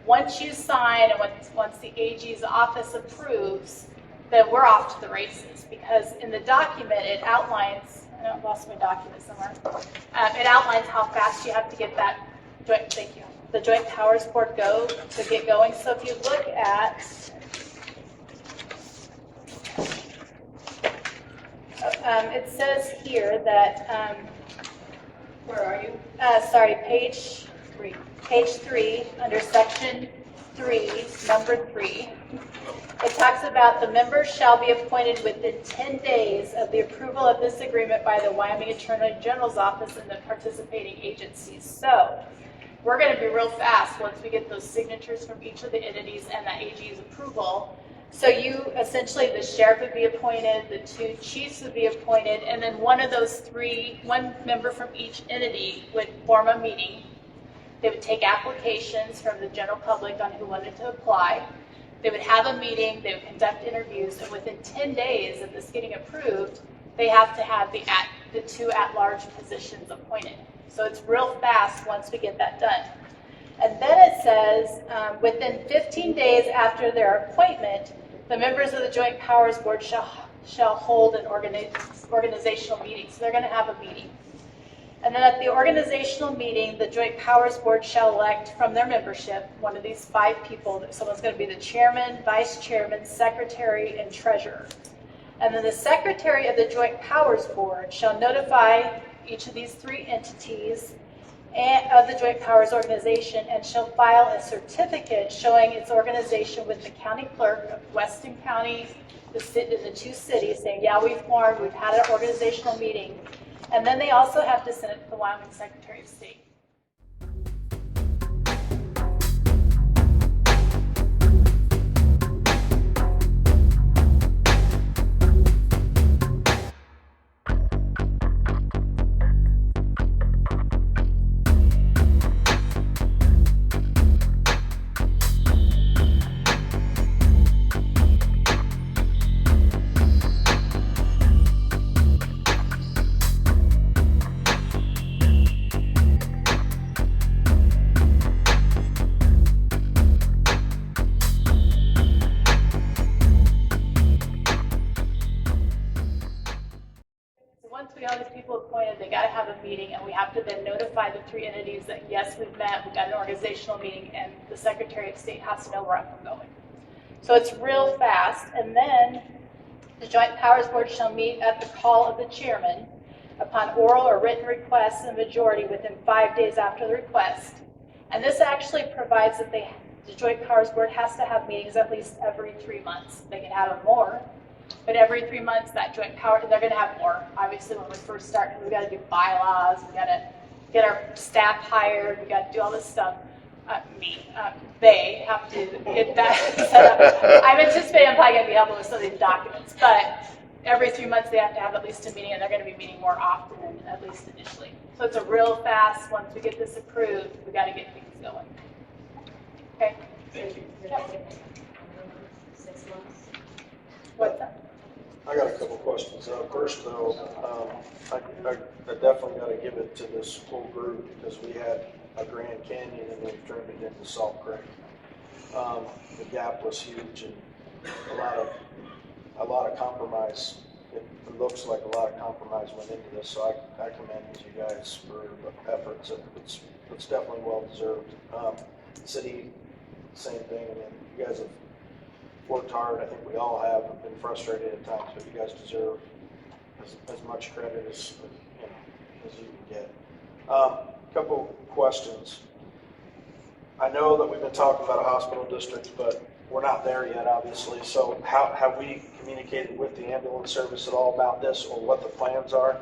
[SPEAKER 4] Once you sign and once the AG's office approves, then we're off to the races, because in the document it outlines, I lost my document somewhere, it outlines how fast you have to get that the Joint Powers Board to get going. So if you look at it says here that where are you? Page 3. Page 3 under section 3, number 3. It talks about the members shall be appointed within 10 days of the approval of this agreement by the Wyoming Attorney General's office and the participating agencies. So we're going to be real fast once we get those signatures from each of the entities and the AG's approval. So essentially the sheriff would be appointed, the 2 chiefs would be appointed, and then one member from each entity would form a meeting. They would take applications from the general public on who wanted to apply. They would have a meeting, they would conduct interviews, and within 10 days of this getting approved, they have to have the 2 at-large positions appointed. So it's real fast once we get that done. And then it says, within 15 days after their appointment, the members of the Joint Powers Board shall hold an organizational meeting. So they're going to have a meeting. And then at the organizational meeting, the Joint Powers Board shall elect from their membership one of these 5 people. Someone's going to be the chairman, vice chairman, secretary, and treasurer. And then the secretary of the Joint Powers Board shall notify each of these 3 entities of the Joint Powers Organization and shall file a certificate showing its organization with the county clerk of Weston County in the two cities saying, yeah, we've formed, we've had an organizational meeting. And then they also have to send it to the Wyoming Secretary of State. Once we have these people appointed, they got to have a meeting, and we have to then notify the three entities that, yes, we've met, we've got an organizational meeting, and the Secretary of State has to know where I'm going. So it's real fast. And then the Joint Powers Board shall meet at the call of the chairman upon oral or written requests in majority within 5 days after the request. And this actually provides that the Joint Powers Board has to have meetings at least every 3 months. They can have them more. But every 3 months, that joint power, they're going to have more. Obviously, when we first start, we've got to do bylaws, we've got to get our staff hired, we've got to do all this stuff. They have to get that set up. I'm anticipating I'm probably going to be helping with some of these documents, but every 3 months they have to have at least a meeting, and they're going to be meeting more often than at least initially. So it's a real fast, once we get this approved, we've got to get things going. Okay?
[SPEAKER 7] Thank you.
[SPEAKER 4] Yep.
[SPEAKER 5] 6 months.
[SPEAKER 4] What's that?
[SPEAKER 12] I got a couple questions. First, though, I definitely got to give it to this whole group because we had a Grand Canyon and they've turned it into Salt Creek. The gap was huge and a lot of compromise. It looks like a lot of compromise went into this, so I commend you guys for the efforts. It's definitely well deserved. City, same thing. I mean, you guys have worked hard. I think we all have been frustrated at times, but you guys deserve as much credit as you can get. Couple questions. I know that we've been talking about a hospital district, but we're not there yet, obviously. So how have we communicated with the ambulance service at all about this or what the plans are?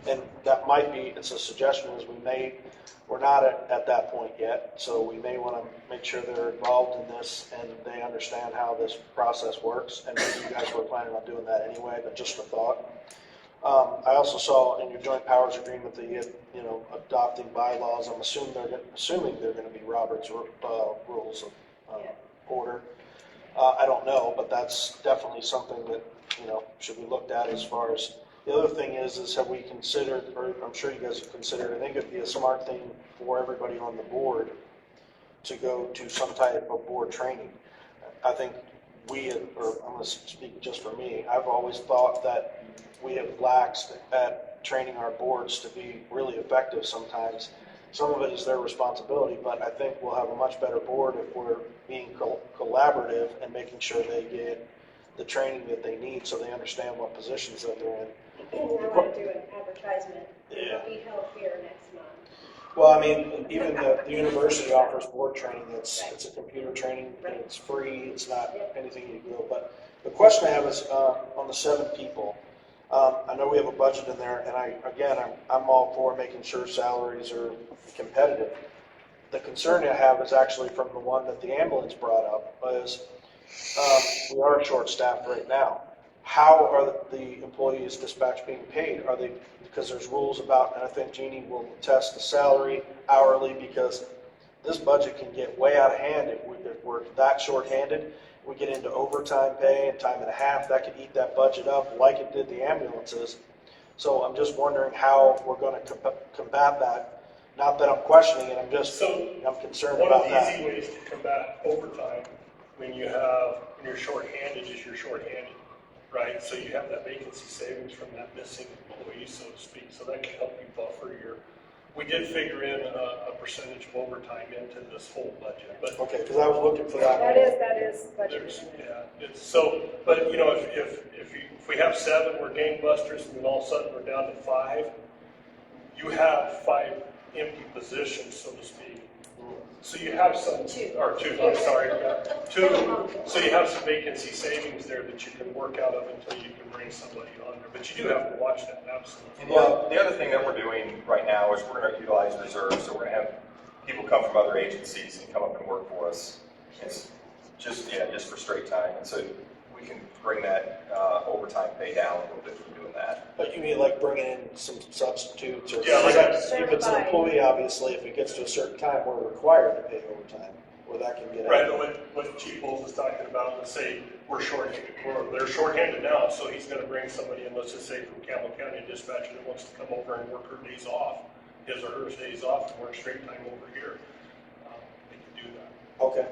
[SPEAKER 12] And that might be, it's a suggestion, is we're not at that point yet, so we may want to make sure they're involved in this and they understand how this process works. And maybe you guys were planning on doing that anyway, but just a thought. I also saw in your joint powers agreement that you know, adopting bylaws. I'm assuming they're going to be Robert's rules of order. I don't know, but that's definitely something that, you know, should be looked at. As far as the other thing is have we considered, or I'm sure you guys have considered, I think it'd be a smart thing for everybody on the board to go to some type of board training. I think or I'm going to speak just for me, I've always thought that we have laxed at training our boards to be really effective sometimes. Some of it is their responsibility, but I think we'll have a much better board if we're being collaborative and making sure they get the training that they need so they understand what positions that they're in.
[SPEAKER 5] I want to do an advertisement.
[SPEAKER 12] Yeah.
[SPEAKER 5] It'll be held here next month.
[SPEAKER 12] Well, I mean, even the university offers board training. It's a computer training, and it's free. It's not anything you go. But the question I have is on the 7 people. I know we have a budget in there, and I'm all for making sure salaries are competitive. The concern I have is actually from the one that the ambulance brought up, is we are short-staffed right now. How are the employees dispatch being paid? Are they, because there's rules about, and I think Jeannie will test the salary hourly, because this budget can get way out of hand if we're that short-handed. We get into overtime pay and time and a half, that could eat that budget up like it did the ambulances. So I'm just wondering how we're going to combat that. Not that I'm questioning it, I'm concerned about that.
[SPEAKER 1] One of the easy ways to combat overtime when you're shorthanded is you're shorthanded, right? So you have that vacancy savings from that missing employee, so to speak. So that can help you buffer we did figure in a percentage of overtime into this whole budget. But
[SPEAKER 12] okay, because I was looking for that.
[SPEAKER 5] That is budget.
[SPEAKER 1] But you know, if we have 7, we're gangbusters, and then all of a sudden we're down to 5. You have 5 empty positions, so to speak. So you have some, I'm sorry, two, so you have some vacancy savings there that you can work out of until you can bring somebody on there, but you do have to watch that, absolutely.
[SPEAKER 2] And the other thing that we're doing right now is we're going to utilize reserves, so we're going to have people come from other agencies and come up and work for us. It's just for straight time, and so we can bring that overtime pay down a little bit from doing that.
[SPEAKER 12] But you mean like bringing in some substitutes or?
[SPEAKER 1] Yeah, like
[SPEAKER 12] if it's an employee, obviously, if it gets to a certain time, we're required to pay overtime, or that can get.
[SPEAKER 1] Right, but what Chief Bowles was talking about, let's say they're shorthanded now, so he's gonna bring somebody in, let's just say from Campbell County Dispatcher that wants to come over and work her days off, his or her days off, and work straight time over here. They can do that.
[SPEAKER 12] Okay.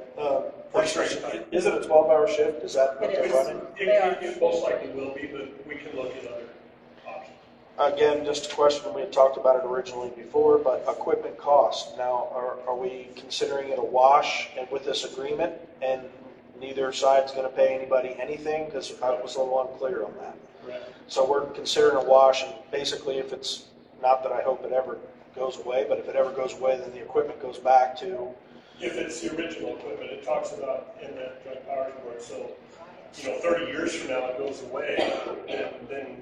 [SPEAKER 1] For straight time.
[SPEAKER 12] Is it a 12-hour shift? Is that what
[SPEAKER 4] It
[SPEAKER 12] they're
[SPEAKER 4] is.
[SPEAKER 12] running?
[SPEAKER 1] It most likely will be, but we can look at other options.
[SPEAKER 12] Again, just a question, we had talked about it originally before, but equipment cost. Now, are we considering it a wash and with this agreement, and neither side's gonna pay anybody anything? Because I was a little unclear on that.
[SPEAKER 1] Right.
[SPEAKER 12] So we're considering a wash, and basically if it's, not that I hope it ever goes away, but if it ever goes away, then the equipment goes back to.
[SPEAKER 1] If it's the original equipment, it talks about in that joint powers board, so, 30 years from now it goes away, and then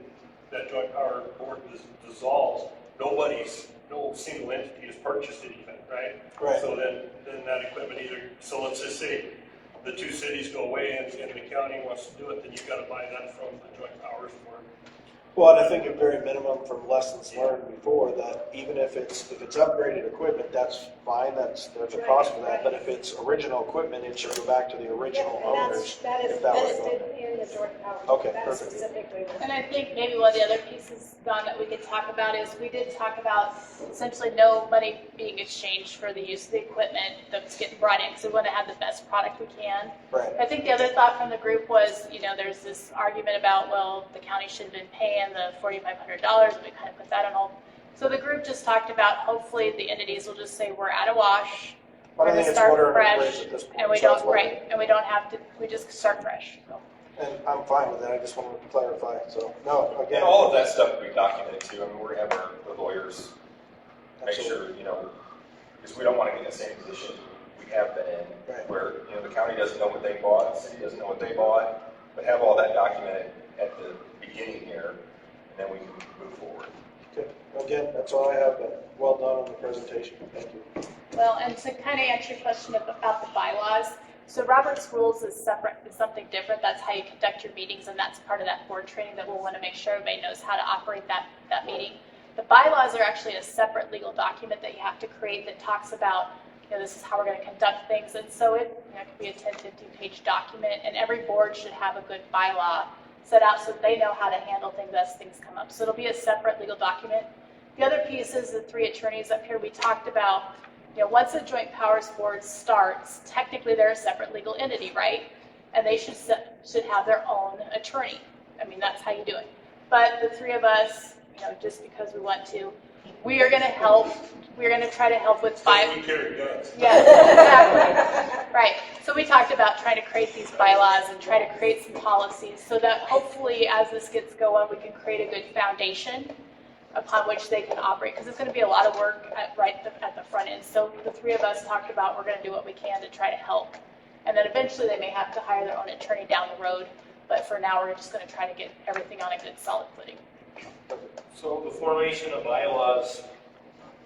[SPEAKER 1] that joint power board dissolves, no single entity has purchased it even, right?
[SPEAKER 12] Right.
[SPEAKER 1] So then that equipment so let's just say the two cities go away and the county wants to do it, then you've got to buy that from the joint powers board.
[SPEAKER 12] Well, and I think at very minimum from lessons learned before, that even if it's upgraded equipment, that's fine, there's a cost for that, but if it's original equipment, it should go back to the original owners.
[SPEAKER 5] That is
[SPEAKER 12] if that was
[SPEAKER 5] listed in the joint powers.
[SPEAKER 12] Okay,
[SPEAKER 5] That
[SPEAKER 12] perfect.
[SPEAKER 5] specifically.
[SPEAKER 4] And I think maybe one of the other pieces, Don, that we could talk about is we did talk about essentially no money being exchanged for the use of the equipment that's getting brought in, because we want to have the best product we can.
[SPEAKER 12] Right.
[SPEAKER 4] I think the other thought from the group was, there's this argument about, well, the county should have been paying the $4,500, and we kind of put that on hold. So the group just talked about, hopefully the entities will just say, we're out of wash,
[SPEAKER 12] But I
[SPEAKER 4] we're
[SPEAKER 12] think
[SPEAKER 4] gonna
[SPEAKER 12] it's
[SPEAKER 4] start
[SPEAKER 12] water under the
[SPEAKER 4] fresh,
[SPEAKER 12] bridge at this point.
[SPEAKER 4] and we
[SPEAKER 12] so that's
[SPEAKER 4] don't,
[SPEAKER 12] why-
[SPEAKER 4] right, and we don't have to, we just start fresh.
[SPEAKER 12] And I'm fine with that, I just wanted to clarify, so, no, again.
[SPEAKER 2] And all of that stuff will be documented too. I mean, we're going to have the lawyers make sure,
[SPEAKER 12] Absolutely.
[SPEAKER 2] because we don't want to get in the same position we have been in,
[SPEAKER 12] Right.
[SPEAKER 2] where, the county doesn't know what they bought, the city doesn't know what they bought, but have all that documented at the beginning here, and then we can move forward.
[SPEAKER 12] Okay. Again, that's all I have, but well done on the presentation, thank you.
[SPEAKER 4] Well, and to kind of answer your question about the bylaws, so Robert's rules is separate, is something different. That's how you conduct your meetings, and that's part of that board training that we'll want to make sure everybody knows how to operate that meeting. The bylaws are actually a separate legal document that you have to create that talks about, this is how we're going to conduct things. And so it could be a 10, 15-page document, and every board should have a good bylaw set out so they know how to handle things as things come up. So it'll be a separate legal document. The other piece is the three attorneys up here. We talked about, once a joint powers board starts, technically they're a separate legal entity, right? And they should have their own attorney. I mean, that's how you do it. But the three of us, just because we want to, we are going to help. We're going to try to help with
[SPEAKER 1] We carry guns.
[SPEAKER 4] Yeah, exactly. Right. So we talked about trying to create these bylaws and try to create some policies so that hopefully as this gets going, we can create a good foundation upon which they can operate, because it's going to be a lot of work at the front end. So the three of us talked about we're going to do what we can to try to help. And then eventually they may have to hire their own attorney down the road. But for now, we're just going to try to get everything on a good solid footing.
[SPEAKER 7] So the formation of bylaws,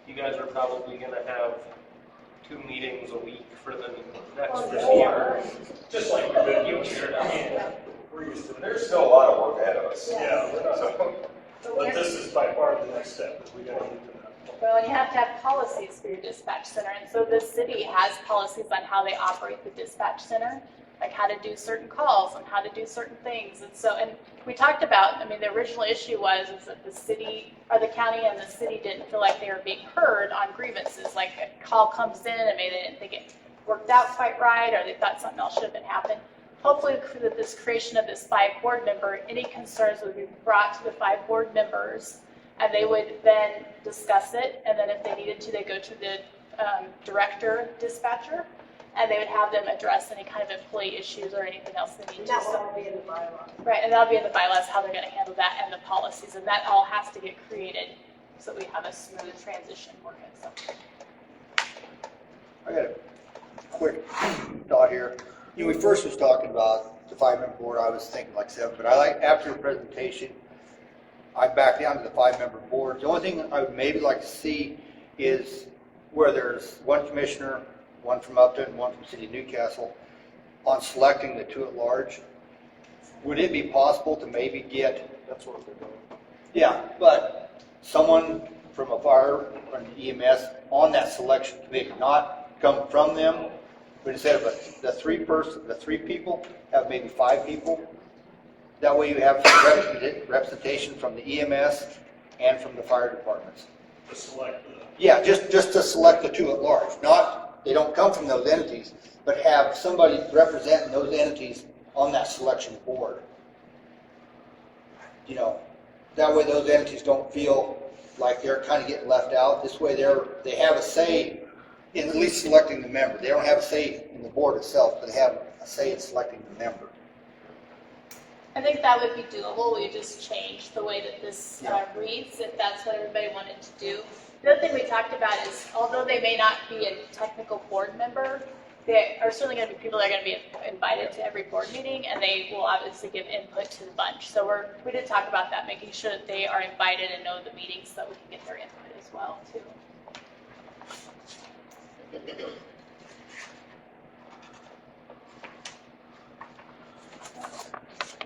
[SPEAKER 7] you guys are probably gonna have 2 meetings a week for the next fiscal year.
[SPEAKER 1] Just like we've been
[SPEAKER 7] You
[SPEAKER 1] doing
[SPEAKER 7] figured
[SPEAKER 1] here.
[SPEAKER 7] it out.
[SPEAKER 1] We're used to it.
[SPEAKER 2] There's still a lot of work ahead of us.
[SPEAKER 1] Yeah, we're not,
[SPEAKER 2] So,
[SPEAKER 1] but this is by far the next step that we got to get to that.
[SPEAKER 4] Well, and you have to have policies for your dispatch center. And so the city has policies on how they operate the dispatch center, like how to do certain calls and how to do certain things. And we talked about, the original issue was that the city, or the county and the city didn't feel like they were being heard on grievances. Like a call comes in and maybe they didn't think it worked out quite right, or they thought something else should have been happening. Hopefully, for this creation of this 5 board member, any concerns would be brought to the 5 board members, and they would then discuss it. And then if they needed to, they go to the director dispatcher, and they would have them address any kind of employee issues or anything else they need to.
[SPEAKER 5] That will all be in the bylaw.
[SPEAKER 4] Right, and that'll be in the bylaws, how they're going to handle that and the policies, and that all has to get created so that we have a smooth transition working. So
[SPEAKER 13] I got a quick thought here. You know, we first was talking about the 5-member board. I was thinking like 7, but after your presentation, I backed down to the 5-member board. The only thing I would maybe like to see is where there's one commissioner, one from Upton, one from City of Newcastle, on selecting the 2 at large. Would it be possible to maybe get,
[SPEAKER 12] That's what they're doing.
[SPEAKER 13] yeah, but someone from a fire or an EMS on that selection committee, not come from them, but instead of the 3 people, have maybe 5 people. That way you have representation from the EMS and from the fire departments.
[SPEAKER 1] To select
[SPEAKER 13] Yeah, just to select the 2 at large. Not, they don't come from those entities, but have somebody representing those entities on that selection board. You know, that way those entities don't feel like they're kind of getting left out. This way they have a say in at least selecting the member. They don't have a say in the board itself, but they have a say in selecting the member.
[SPEAKER 4] I think that would be doable. We just change the way that this reads, if that's what everybody wanted to do. The other thing we talked about is, although they may not be a technical board member, they are certainly going to be people that are going to be invited to every board meeting, and they will obviously give input to the bunch. So we did talk about that, making sure that they are invited and know the meetings so that we can get their input as well, too.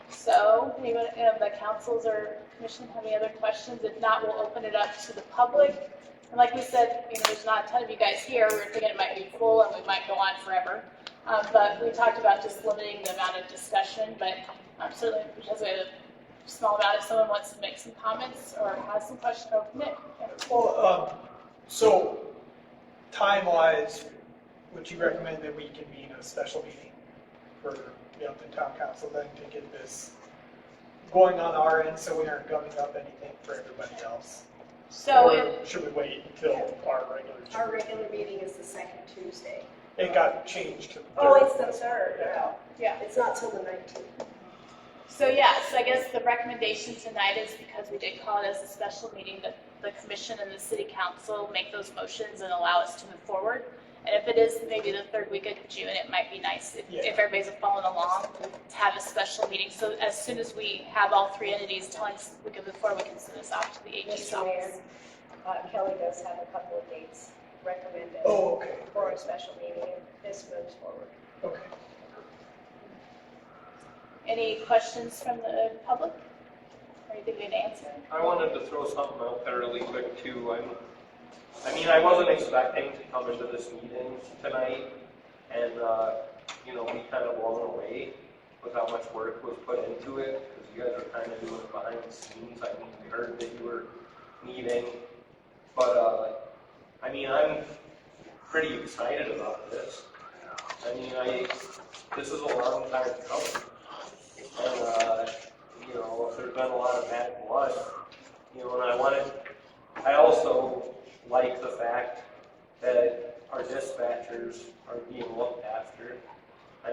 [SPEAKER 4] So, anyone of the councils or commission have any other questions? If not, we'll open it up to the public. And like we said, you know, there's not a ton of you guys here. We were thinking it might be full and we might go on forever. But we talked about just limiting the amount of discussion. But certainly, because we have a small amount, if someone wants to make some comments or has some questions, oh, Nick. Yeah.
[SPEAKER 14] Well, so time-wise, would you recommend that we convene a special meeting for the Upton Town Council then to get this going on our end so we aren't gumming up anything for everybody else?
[SPEAKER 4] So
[SPEAKER 14] or should we wait until our regular?
[SPEAKER 5] Our regular meeting is the 2nd Tuesday.
[SPEAKER 14] It got changed to the 3rd.
[SPEAKER 5] Oh, it's the 3rd.
[SPEAKER 4] Yeah.
[SPEAKER 5] It's not till the 19th.
[SPEAKER 4] So yes, I guess the recommendation tonight is, because we did call it as a special meeting, that the commission and the city council make those motions and allow us to move forward. And if it is maybe the 3rd week of June, it might be nice if everybody's following along to have a special meeting. So as soon as we have all 3 entities telling us we can move forward, we can send this off to the AG's
[SPEAKER 5] Mr. Mayor,
[SPEAKER 4] office.
[SPEAKER 5] Kelly does have a couple of dates recommended
[SPEAKER 14] Oh, okay.
[SPEAKER 5] for a special meeting if this moves forward.
[SPEAKER 14] Okay.
[SPEAKER 4] Any questions from the public? Or anything we can answer?
[SPEAKER 7] I wanted to throw something out there really quick too. I wasn't expecting to come into this meeting tonight and, you know, be kind of blown away with how much work was put into it, because you guys are kind of doing it behind the scenes. I mean, we heard that you were meeting, but, I'm pretty excited about this. This is a long time coming. And, you know, there's been a lot of bad blood, you know, and I also like the fact that our dispatchers are being looked after. I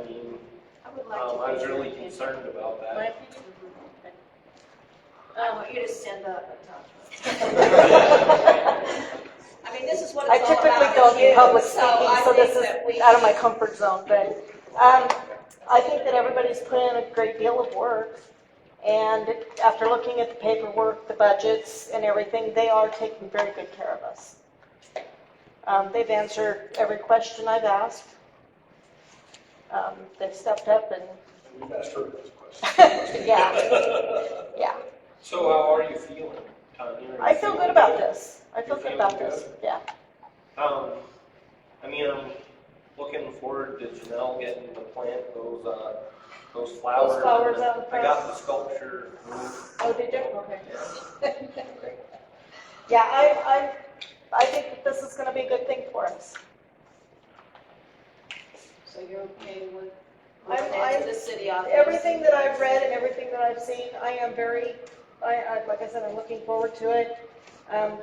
[SPEAKER 7] was really concerned about that.
[SPEAKER 5] I want you to stand up and talk. This is what
[SPEAKER 8] I
[SPEAKER 5] it's all
[SPEAKER 8] typically
[SPEAKER 5] about.
[SPEAKER 8] don't do public
[SPEAKER 5] So
[SPEAKER 8] speaking,
[SPEAKER 5] I
[SPEAKER 8] so this
[SPEAKER 5] think
[SPEAKER 8] is
[SPEAKER 5] that we
[SPEAKER 8] out of my
[SPEAKER 5] should-
[SPEAKER 8] comfort zone, but I think that everybody's put in a great deal of work, and after looking at the paperwork, the budgets, and everything, they are taking very good care of us. They've answered every question I've asked. They've stepped up and,
[SPEAKER 1] We've asked her those questions.
[SPEAKER 8] yeah.
[SPEAKER 7] So how are you feeling, Tanya?
[SPEAKER 8] I feel good about this. I feel good about this, yeah.
[SPEAKER 7] I'm looking forward to Janelle getting to plant those flowers.
[SPEAKER 8] Those flowers out
[SPEAKER 7] I got
[SPEAKER 8] front.
[SPEAKER 7] the sculpture moved.
[SPEAKER 8] Oh, did you? Okay. Yeah, I think that this is gonna be a good thing for us.
[SPEAKER 5] So you're okay with
[SPEAKER 8] I'm-
[SPEAKER 5] moving into the city office?
[SPEAKER 8] Everything that I've read and everything that I've seen, I am like I said, I'm looking forward to it.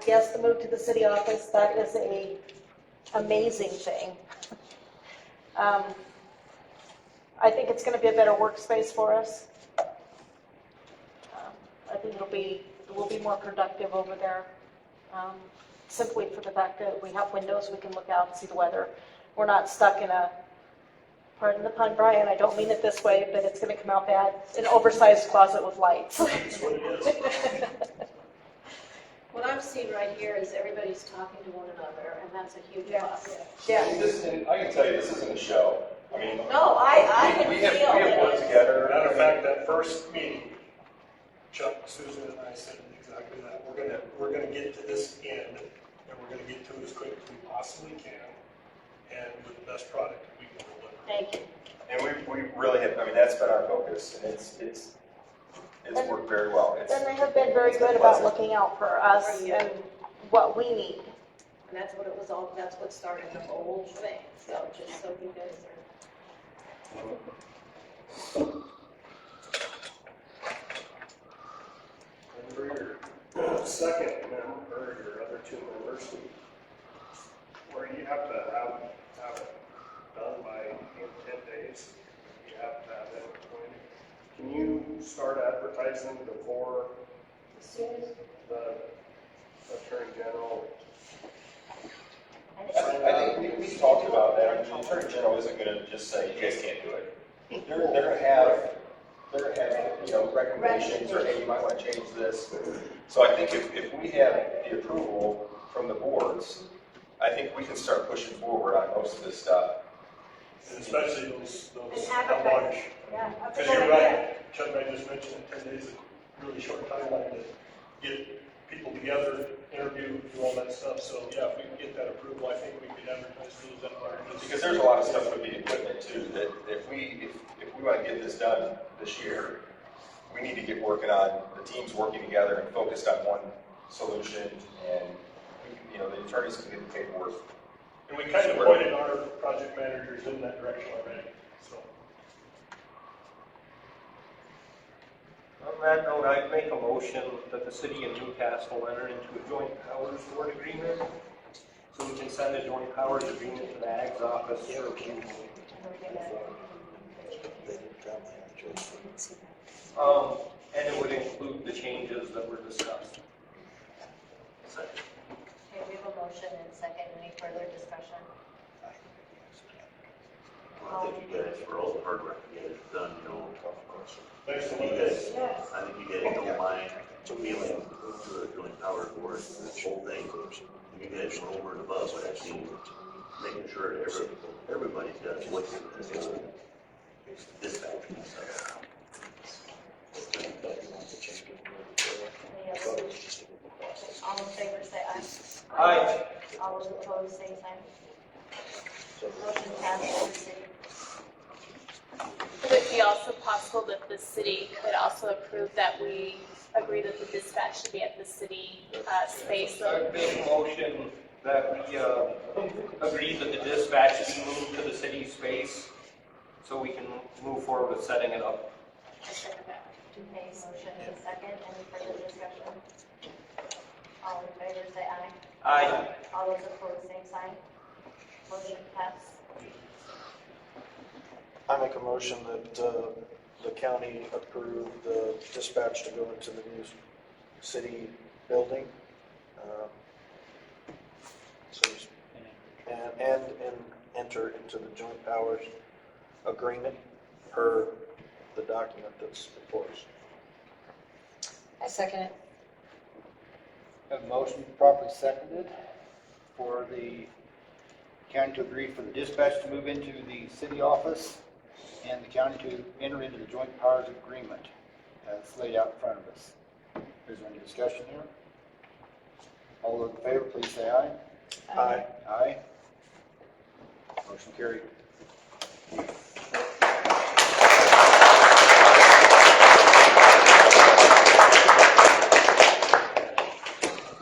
[SPEAKER 8] Yes, the move to the city office, that is a amazing thing. I think it's gonna be a better workspace for us. I think we'll be more productive over there, simply for the fact that we have windows, we can look out and see the weather. we're not stuck in a, pardon the pun, Brian, I don't mean it this way, but it's gonna come out bad, an oversized closet with lights.
[SPEAKER 1] That's what it is.
[SPEAKER 5] What I've seen right here is everybody's talking to one another, and that's a huge plus.
[SPEAKER 8] Yeah.
[SPEAKER 2] And I can tell you, this isn't a show. I mean,
[SPEAKER 10] No, I can
[SPEAKER 2] we have
[SPEAKER 10] feel
[SPEAKER 2] worked
[SPEAKER 10] it.
[SPEAKER 2] together.
[SPEAKER 1] Matter of fact, that first meeting, Chuck, Susan, and I said exactly that. We're gonna get to this end, and we're gonna get to it as quick as we possibly can, and with the best product that we can deliver.
[SPEAKER 8] Thank you.
[SPEAKER 2] And we really have, I mean, that's been our focus, and it's worked very well.
[SPEAKER 8] And they have been very good about looking out for us and what we need.
[SPEAKER 5] And that's what it was all, that's what started the whole thing, so just so you guys
[SPEAKER 1] And for your second member, or your other two members, where you have to have it done by 10 days, you have to have them appointed. Can you start advertising before
[SPEAKER 5] as soon as
[SPEAKER 1] the Attorney General?
[SPEAKER 2] I think we talked about that. I mean, the Attorney General isn't gonna just say, you guys can't do it. They're gonna have, you know, recommendations, or hey, you might wanna change this. So I think if we have the approval from the boards, I think we can start pushing forward on most of this stuff.
[SPEAKER 1] And especially those
[SPEAKER 5] And
[SPEAKER 1] how
[SPEAKER 5] advertise.
[SPEAKER 1] much.
[SPEAKER 5] Yeah, that's
[SPEAKER 1] Because
[SPEAKER 5] a good
[SPEAKER 1] you're
[SPEAKER 5] idea.
[SPEAKER 1] right, Chuck, I just mentioned it, 10 days is a really short timeline to get people together, interview, do all that stuff. So yeah, if we can get that approval, I think we could advertise those up.
[SPEAKER 2] Because there's a lot of stuff with the equipment too, that if we wanna get this done this year, we need to get working on the teams working together and focused on one solution, and, you know, the attorneys can get the paperwork.
[SPEAKER 1] And we kind of pointed our project managers in that direction already, so.
[SPEAKER 7] On that note, I'd make a motion that the city of Newcastle enter into a joint powers board agreement, so we can send a joint powers agreement to the Ag's office for approval. And it would include the changes that were discussed.
[SPEAKER 10] Okay, we have a motion and second. Any further discussion?
[SPEAKER 11] Well, thank you guys for all the hard work you guys have done, you know.
[SPEAKER 1] Thanks so
[SPEAKER 11] You
[SPEAKER 1] much.
[SPEAKER 11] guys, I think you guys don't mind feeling to the joint powers board, this whole thing. You guys were over and above, but actually making sure everybody's got a voice in this whole dispatch and stuff.
[SPEAKER 10] Any other? All in favor, say aye.
[SPEAKER 7] Aye.
[SPEAKER 10] All those opposed, same sign. Motion passes.
[SPEAKER 4] Would it be also possible that the city could also approve that we agree that the dispatch should be at the city space?
[SPEAKER 7] I'd make a motion that we agree that the dispatch be moved to the city space so we can move forward with setting it up.
[SPEAKER 10] Okay, motion and second. Any further discussion? All in favor, say aye.
[SPEAKER 7] Aye.
[SPEAKER 10] All those opposed, same sign. Motion passed.
[SPEAKER 12] I make a motion that the county approve the dispatch to go into the new city building. And enter into the joint powers agreement per the document that's before us.
[SPEAKER 8] I second it.
[SPEAKER 13] Have a motion properly seconded for the county to agree for the dispatch to move into the city office and the county to enter into the joint powers agreement as laid out in front of us. Is there any discussion here? All those in favor, please say aye.
[SPEAKER 12] Aye.
[SPEAKER 13] Aye. Motion carried.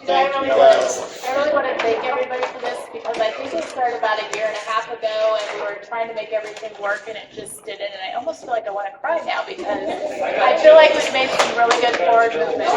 [SPEAKER 4] I really want to thank everybody for this because I think it started about a year and a half ago and we were trying to make everything work and it just didn't. And I almost feel like I want to cry now because I feel like we've made some really good forward movement.